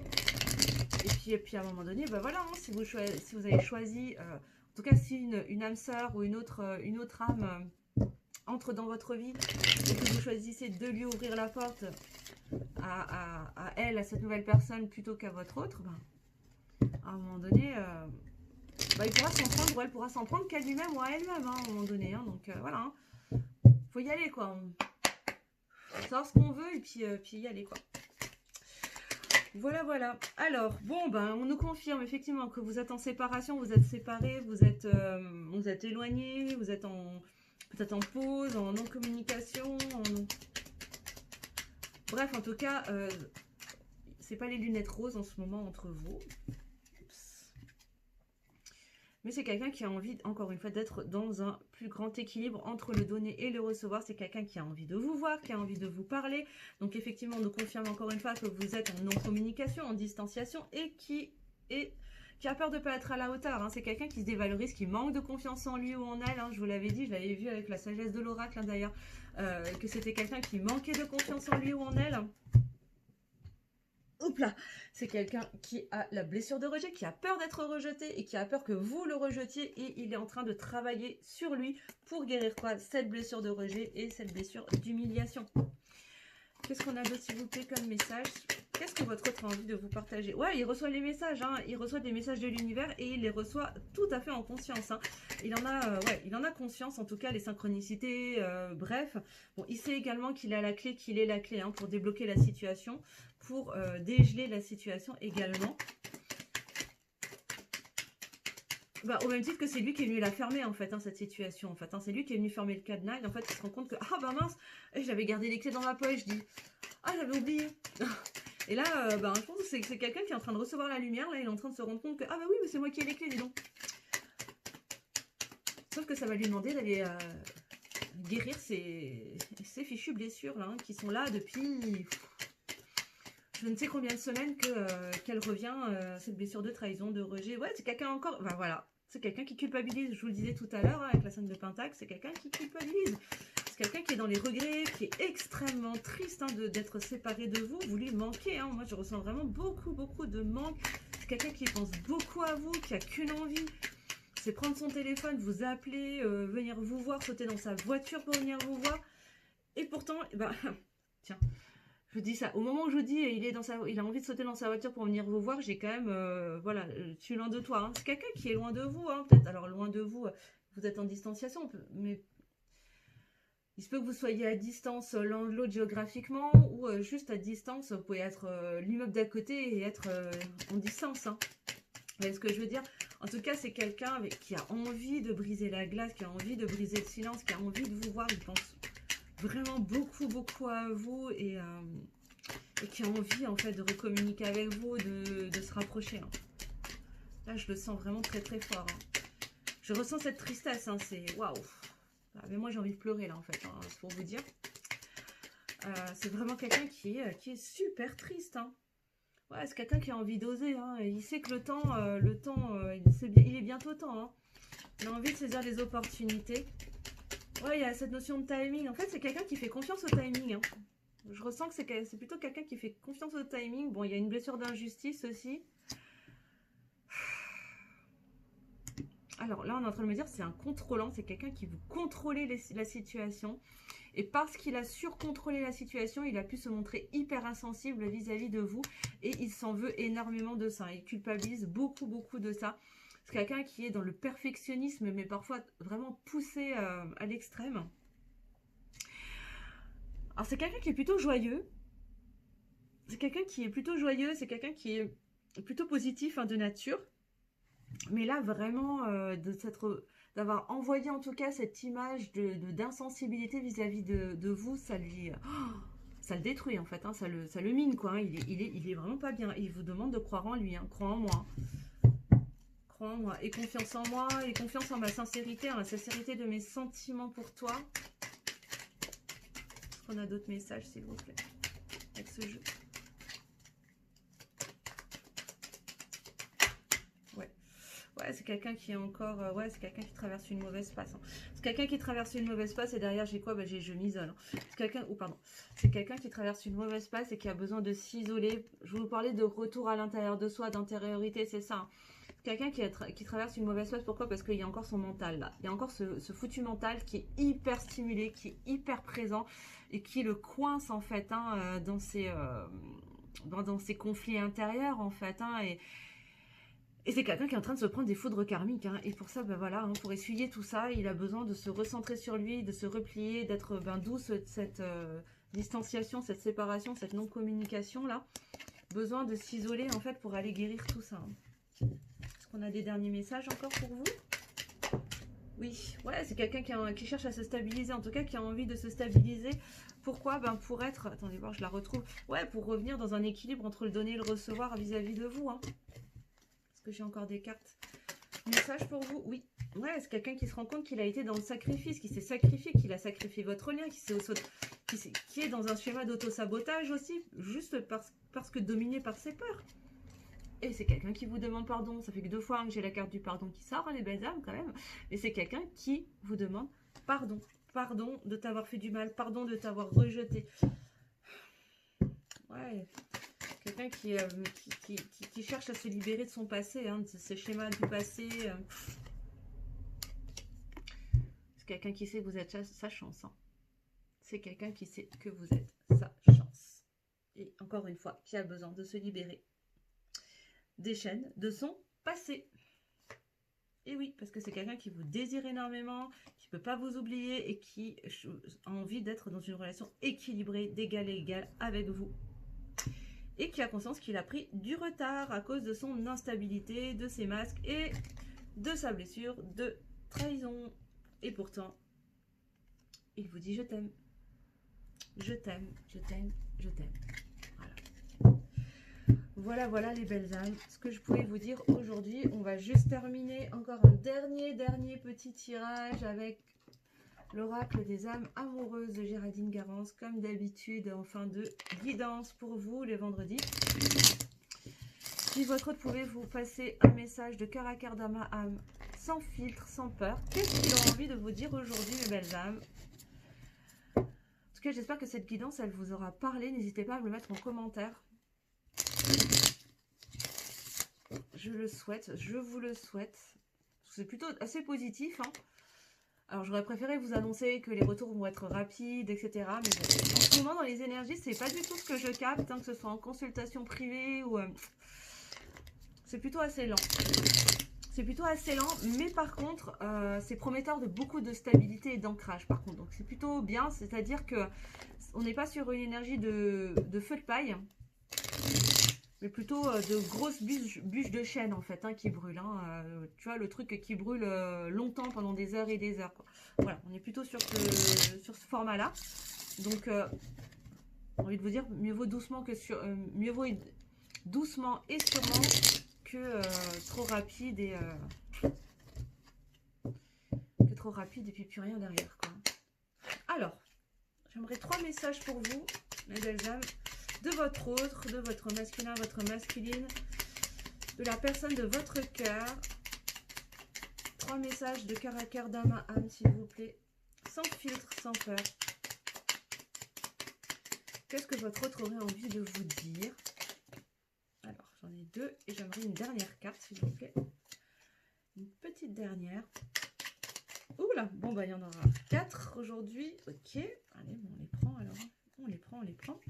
Et puis à un moment donné, voilà, hein, si vous avez choisi... en tout cas, si une âme sœur ou une autre âme entre dans votre vie et que vous choisissez de lui ouvrir la porte à elle, à cette nouvelle personne, plutôt qu'à votre autre, à un moment donné, il pourra s'en prendre ou elle pourra s'en prendre qu'à lui-même ou à elle-même, hein, à un moment donné. Hein, donc voilà, hein. Faut y aller, quoi. Savoir ce qu'on veut et puis y aller, quoi. Voilà. Alors, bon, on nous confirme effectivement que vous êtes en séparation, vous êtes séparés, vous êtes éloignés, vous êtes peut-être en pause, en non-communication. Bref, en tout cas, c'est pas les lunettes roses en ce moment entre vous. Mais c'est quelqu'un qui a envie, encore une fois, d'être dans un plus grand équilibre entre le donner et le recevoir. C'est quelqu'un qui a envie de vous voir, qui a envie de vous parler. Donc effectivement, on nous confirme encore une fois que vous êtes en non-communication, en distanciation et qui a peur de ne pas être à la hauteur, hein. C'est quelqu'un qui se dévalorise, qui manque de confiance en lui ou en elle, hein. Je vous l'avais dit, je l'avais vu avec la sagesse de l'oracle, hein, d'ailleurs, que c'était quelqu'un qui manquait de confiance en lui ou en elle. Oups là, c'est quelqu'un qui a la blessure de rejet, qui a peur d'être rejeté et qui a peur que vous le rejetiez, et il est en train de travailler sur lui pour guérir quoi? Cette blessure de rejet et cette blessure d'humiliation. Qu'est-ce qu'on a d'autre, s'il vous plaît, comme message? Qu'est-ce que votre autre a envie de vous partager? Ouais, il reçoit les messages, hein. Il reçoit des messages de l'univers et il les reçoit tout à fait en conscience, hein. Il en a conscience, en tout cas, les synchronicités, bref. Bon, il sait également qu'il a la clé, hein, pour débloquer la situation, pour dégeler la situation également. Bah, au même titre que c'est lui qui est venu la fermer, en fait, hein, cette situation. En fait, hein, c'est lui qui est venu fermer le cadenas. Et en fait, il se rend compte que, ah bah mince, j'avais gardé les clés dans ma poche. Je dis, ah, j'avais oublié. Et là, bah, je pense que c'est quelqu'un qui est en train de recevoir la lumière. Là, il est en train de se rendre compte que, ah bah oui, mais c'est moi qui ai les clés, dis donc. Sauf que ça va lui demander d'aller guérir ses fichues blessures, là, hein, qui sont là depuis... je ne sais combien de semaines qu'elle revient, cette blessure de trahison, de rejet. Ouais, c'est quelqu'un encore... Enfin, voilà. C'est quelqu'un qui culpabilise. Je vous le disais tout à l'heure, hein, avec la scène de Pentacle, c'est quelqu'un qui culpabilise. C'est quelqu'un qui est dans les regrets, qui est extrêmement triste, hein, d'être séparé de vous. Vous lui manquez. Hein. Moi, je ressens vraiment beaucoup de manque. C'est quelqu'un qui pense beaucoup à vous, qui a qu'une envie. C'est prendre son téléphone, vous appeler, venir vous voir, sauter dans sa voiture pour venir vous voir. Et pourtant, bah, tiens... je dis ça, au moment où je dis il a envie de sauter dans sa voiture pour venir vous voir, j'ai quand même, voilà, je suis loin de toi. Hein. C'est quelqu'un qui est loin de vous, hein, peut-être. Alors, loin de vous, vous êtes en distanciation, mais il se peut que vous soyez à distance l'un de l'autre géographiquement, ou juste à distance, vous pouvez être l'immeuble d'à côté et être en distance. Hein. Vous voyez ce que je veux dire? En tout cas, c'est quelqu'un qui a envie de briser la glace, qui a envie de briser le silence, qui a envie de vous voir. Il pense vraiment beaucoup à vous et qui a envie en fait de recommuniquer avec vous, de se rapprocher. Hein. Là, je le sens vraiment très fort. Hein. Je ressens cette tristesse, hein, c'est waouh. Mais moi, j'ai envie de pleurer là en fait, hein, pour vous dire. C'est vraiment quelqu'un qui est super triste. Hein. Ouais, c'est quelqu'un qui a envie d'oser. Hein. Il sait que le temps, il est bientôt temps. Hein. Il a envie de saisir les opportunités. Ouais, il y a cette notion de timing. En fait, c'est quelqu'un qui fait confiance au timing. Hein. Je ressens que c'est plutôt quelqu'un qui fait confiance au timing. Bon, il y a une blessure d'injustice aussi. Alors là, on est en train de me dire c'est un contrôlant. C'est quelqu'un qui veut contrôler la situation. Et parce qu'il a surcontrôlé la situation, il a pu se montrer hyper insensible vis-à-vis de vous. Et il s'en veut énormément de ça. Il culpabilise beaucoup de ça. C'est quelqu'un qui est dans le perfectionnisme, mais parfois vraiment poussé à l'extrême. Alors, c'est quelqu'un qui est plutôt joyeux. C'est quelqu'un qui est plutôt joyeux. C'est quelqu'un qui est plutôt positif, hein, de nature. Mais là, vraiment, d'avoir envoyé en tout cas cette image d'insensibilité vis-à-vis de vous, ça le détruit en fait. Hein, ça le mine, quoi. Hein, il est vraiment pas bien. Il vous demande de croire en lui. Hein, croire en moi. Crois en moi. Et confiance en moi. Et confiance en ma sincérité. En la sincérité de mes sentiments pour toi. Est-ce qu'on a d'autres messages, s'il vous plaît, avec ce jeu? Ouais, c'est quelqu'un qui est encore... ouais, c'est quelqu'un qui traverse une mauvaise passe. Hein. C'est quelqu'un qui traverse une mauvaise passe et derrière, j'ai quoi? Bah, je m'isole. Hein. C'est quelqu'un... Oh, pardon. C'est quelqu'un qui traverse une mauvaise passe et qui a besoin de s'isoler. Je vous parlais de retour à l'intérieur de soi, d'intériorité, c'est ça. Hein. Quelqu'un qui traverse une mauvaise passe. Pourquoi? Parce qu'il y a encore son mental, là. Il y a encore ce foutu mental qui est hyper stimulé, qui est hyper présent et qui le coince, en fait, hein, dans ses conflits intérieurs, en fait, hein, et c'est quelqu'un qui est en train de se prendre des foudres karmiques. Hein. Et pour ça, ben voilà, hein, pour essuyer tout ça, il a besoin de se recentrer sur lui, de se replier, d'être d'où cette distanciation, cette séparation, cette non-communication-là. Besoin de s'isoler, en fait, pour aller guérir tout ça. Hein. Est-ce qu'on a des derniers messages encore pour vous? Oui, ouais, c'est quelqu'un qui cherche à se stabiliser, en tout cas, qui a envie de se stabiliser. Pourquoi? Ben pour être... Attendez voir, je la retrouve. Ouais, pour revenir dans un équilibre entre le donner et le recevoir vis-à-vis de vous, hein. Que j'ai encore des cartes. Message pour vous? Oui. Ouais, c'est quelqu'un qui se rend compte qu'il a été dans le sacrifice, qui s'est sacrifié, qu'il a sacrifié votre lien, qui est dans un schéma d'auto-sabotage aussi, juste parce que dominé par ses peurs. Et c'est quelqu'un qui vous demande pardon. Ça fait que 2 fois hein, que j'ai la carte du pardon qui sort, hein, les belles âmes quand même. Mais c'est quelqu'un qui vous demande pardon. Pardon de t'avoir fait du mal, pardon de t'avoir rejeté. Ouais. Quelqu'un qui cherche à se libérer de son passé, hein, de ses schémas du passé. C'est quelqu'un qui sait que vous êtes sa chance. Hein. C'est quelqu'un qui sait que vous êtes sa chance. Et encore une fois, qui a besoin de se libérer des chaînes de son passé. Et oui, parce que c'est quelqu'un qui vous désire énormément, qui ne peut pas vous oublier et qui a envie d'être dans une relation équilibrée, d'égal à égal avec vous. Et qui a conscience qu'il a pris du retard à cause de son instabilité, de ses masques et de sa blessure, de trahison. Et pourtant, il vous dit je t'aime. Je t'aime, je t'aime, je t'aime. Voilà. Voilà, voilà les belles âmes, ce que je pouvais vous dire aujourd'hui. On va juste terminer encore un dernier petit tirage avec l'oracle des âmes amoureuses de Géraldine Garance, comme d'habitude, en fin de guidance pour vous les vendredis. Si votre autre pouvait vous passer un message de cœur à cœur d'âme à âme, sans filtre, sans peur, qu'est-ce qu'il a envie de vous dire aujourd'hui, mes belles âmes? En tout cas, j'espère que cette guidance, elle vous aura parlé. N'hésitez pas à me le mettre en commentaire. Je le souhaite, je vous le souhaite. C'est plutôt assez positif, hein. Alors, j'aurais préféré vous annoncer que les retours vont être rapides, etc. Mais bon, en ce moment, dans les énergies, c'est pas du tout ce que je capte, hein, que ce soit en consultation privée ou... c'est plutôt assez lent. C'est plutôt assez lent, mais par contre, c'est prometteur de beaucoup de stabilité et d'ancrage, par contre. Donc, c'est plutôt bien, c'est-à-dire que on n'est pas sur une énergie de feu de paille, mais plutôt de grosses bûches de chêne, en fait, hein, qui brûlent. Hein, tu vois, le truc qui brûle longtemps, pendant des heures et des heures, quoi. Voilà, on est plutôt sur ce format-là. Donc, j'ai envie de vous dire, mieux vaut doucement que mieux vaut doucement et sûrement que trop rapide et puis plus rien derrière, quoi. Alors, j'aimerais 3 messages pour vous, mes belles âmes. De votre autre, de votre masculin, votre masculine, de la personne de votre cœur. 3 messages de cœur à cœur, d'âme à âme, s'il vous plaît. Sans filtre, sans peur. Qu'est-ce que votre autre aurait envie de vous dire? Alors, j'en ai 2 et j'aimerais une dernière carte, s'il vous plaît. Une petite dernière. Oula, bon, bah, il y en aura 4 aujourd'hui. Ok, allez, bon, on les prend alors. On les prend, on les prend.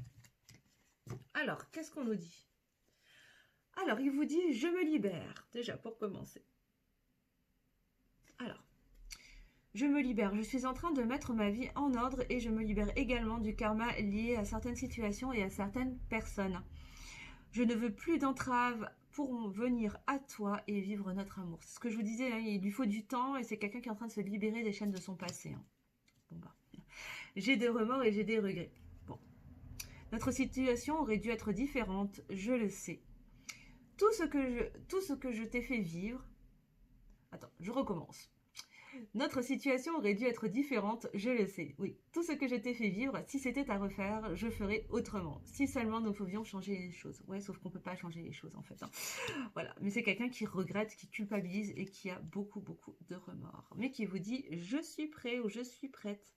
Alors, qu'est-ce qu'on nous dit? Alors, il vous dit « Je me libère », déjà, pour commencer. Alors, je me libère. Je suis en train de mettre ma vie en ordre et je me libère également du karma lié à certaines situations et à certaines personnes. Je ne veux plus d'entraves pour venir à toi et vivre notre amour. C'est ce que je vous disais, hein, il lui faut du temps et c'est quelqu'un qui est en train de se libérer des chaînes de son passé. Hein. Bon, bah, j'ai des remords et j'ai des regrets. Notre situation aurait dû être différente, je le sais. Tout ce que je t'ai fait vivre... Attends, je recommence. Notre situation aurait dû être différente, je le sais. Oui, tout ce que je t'ai fait vivre, si c'était à refaire, je ferais autrement. Si seulement nous pouvions changer les choses. Ouais, sauf qu'on ne peut pas changer les choses, en fait. Hein. Voilà, mais c'est quelqu'un qui regrette, qui culpabilise et qui a beaucoup de remords. Mais qui vous dit, je suis prêt ou je suis prête.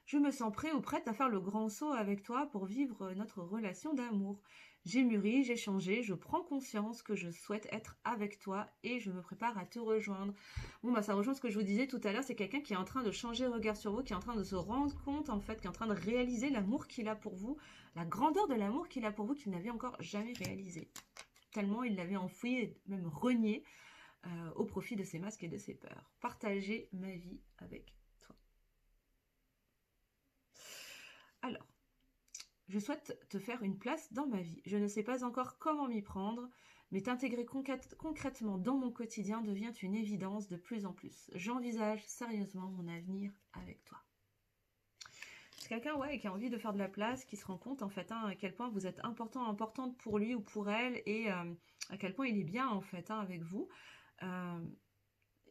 Je me sens prêt ou prête à faire le grand saut avec toi pour vivre notre relation d'amour. J'ai mûri, j'ai changé, je prends conscience que je souhaite être avec toi et je me prépare à te rejoindre. Bon, bah ça rejoint ce que je vous disais tout à l'heure, c'est quelqu'un qui est en train de changer le regard sur vous, qui est en train de se rendre compte, en fait, qui est en train de réaliser l'amour qu'il a pour vous, la grandeur de l'amour qu'il a pour vous, qu'il n'avait encore jamais réalisé. Tellement il l'avait enfoui et même renié au profit de ses masques et de ses peurs. Partager ma vie avec toi. Alors, je souhaite te faire une place dans ma vie. Je ne sais pas encore comment m'y prendre, mais t'intégrer concrètement dans mon quotidien devient une évidence de plus en plus. J'envisage sérieusement mon avenir avec toi. C'est quelqu'un qui a envie de faire de la place, qui se rend compte en fait à quel point vous êtes importante pour lui ou pour elle et à quel point il est bien en fait avec vous.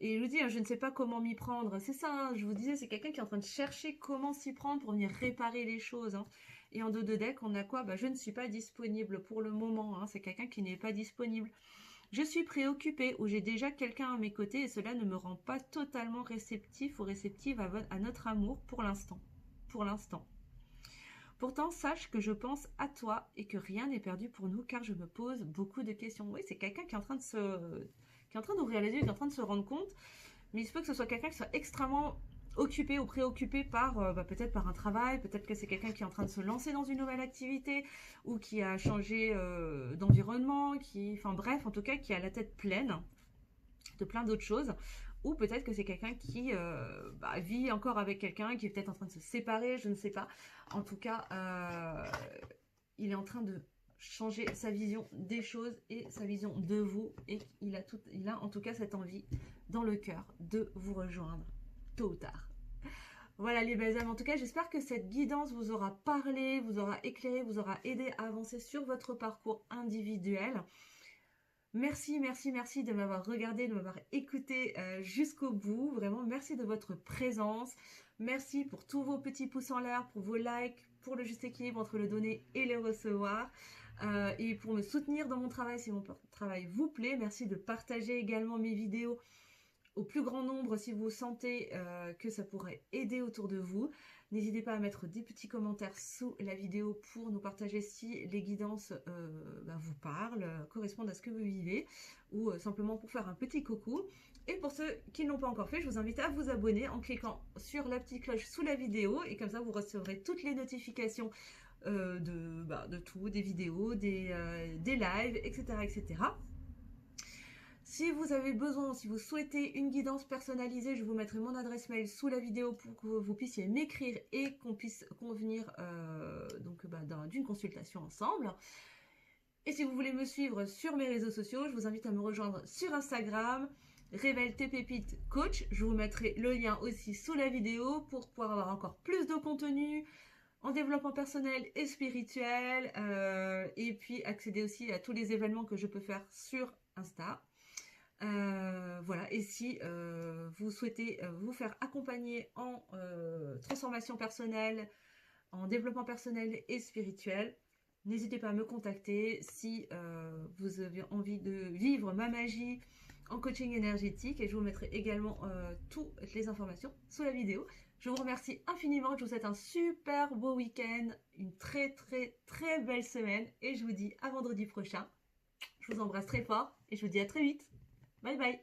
Et je vous dis, je ne sais pas comment m'y prendre. C'est ça, hein, je vous disais, c'est quelqu'un qui est en train de chercher comment s'y prendre pour venir réparer les choses. Hein. Et en dos de deck, on a quoi? Je ne suis pas disponible pour le moment. Hein. C'est quelqu'un qui n'est pas disponible. Je suis préoccupée ou j'ai déjà quelqu'un à mes côtés et cela ne me rend pas totalement réceptif ou réceptive à notre amour pour l'instant. Pourtant, sache que je pense à toi et que rien n'est perdu pour nous car je me pose beaucoup de questions. Oui, c'est quelqu'un qui est en train d'ouvrir les yeux, qui est en train de se rendre compte, mais il se peut que ce soit quelqu'un qui soit extrêmement occupé ou préoccupé par peut-être par un travail, peut-être que c'est quelqu'un qui est en train de se lancer dans une nouvelle activité ou qui a changé d'environnement, enfin bref, en tout cas qui a la tête pleine de plein d'autres choses, ou peut-être que c'est quelqu'un qui vit encore avec quelqu'un, qui est peut-être en train de se séparer, je ne sais pas. En tout cas, il est en train de changer sa vision des choses et sa vision de vous. Et il a en tout cas cette envie dans le cœur de vous rejoindre tôt ou tard. Voilà les belles âmes, en tout cas j'espère que cette guidance vous aura parlé, vous aura éclairé, vous aura aidé à avancer sur votre parcours individuel. Merci de m'avoir regardé, de m'avoir écouté jusqu'au bout. Vraiment, merci de votre présence. Merci pour tous vos petits pouces en l'air, pour vos likes, pour le juste équilibre entre le donner et le recevoir. Et pour me soutenir dans mon travail, si mon travail vous plaît. Merci de partager également mes vidéos au plus grand nombre si vous sentez que ça pourrait aider autour de vous. N'hésitez pas à mettre des petits commentaires sous la vidéo pour nous partager si les guidances vous parlent, correspondent à ce que vous vivez, ou simplement pour faire un petit coucou. Et pour ceux qui ne l'ont pas encore fait, je vous invite à vous abonner en cliquant sur la petite cloche sous la vidéo, et comme ça vous recevrez toutes les notifications de tout, des vidéos, des lives, etc. etc. Si vous avez besoin, si vous souhaitez une guidance personnalisée, je vous mettrai mon adresse mail sous la vidéo pour que vous puissiez m'écrire et qu'on puisse convenir d'une consultation ensemble. Et si vous voulez me suivre sur mes réseaux sociaux, je vous invite à me rejoindre sur Instagram, Révèle tes pépites coach. Je vous mettrai le lien aussi sous la vidéo pour pouvoir avoir encore plus de contenu en développement personnel et spirituel, et puis accéder aussi à tous les événements que je peux faire sur Insta. Voilà, et si vous souhaitez vous faire accompagner en transformation personnelle, en développement personnel et spirituel, n'hésitez pas à me contacter. Si vous avez envie de vivre ma magie en coaching énergétique, et je vous mettrai également toutes les informations sous la vidéo. Je vous remercie infiniment, je vous souhaite un super beau week-end, une très belle semaine, et je vous dis à vendredi prochain. Je vous embrasse très fort et je vous dis à très vite. Bye bye.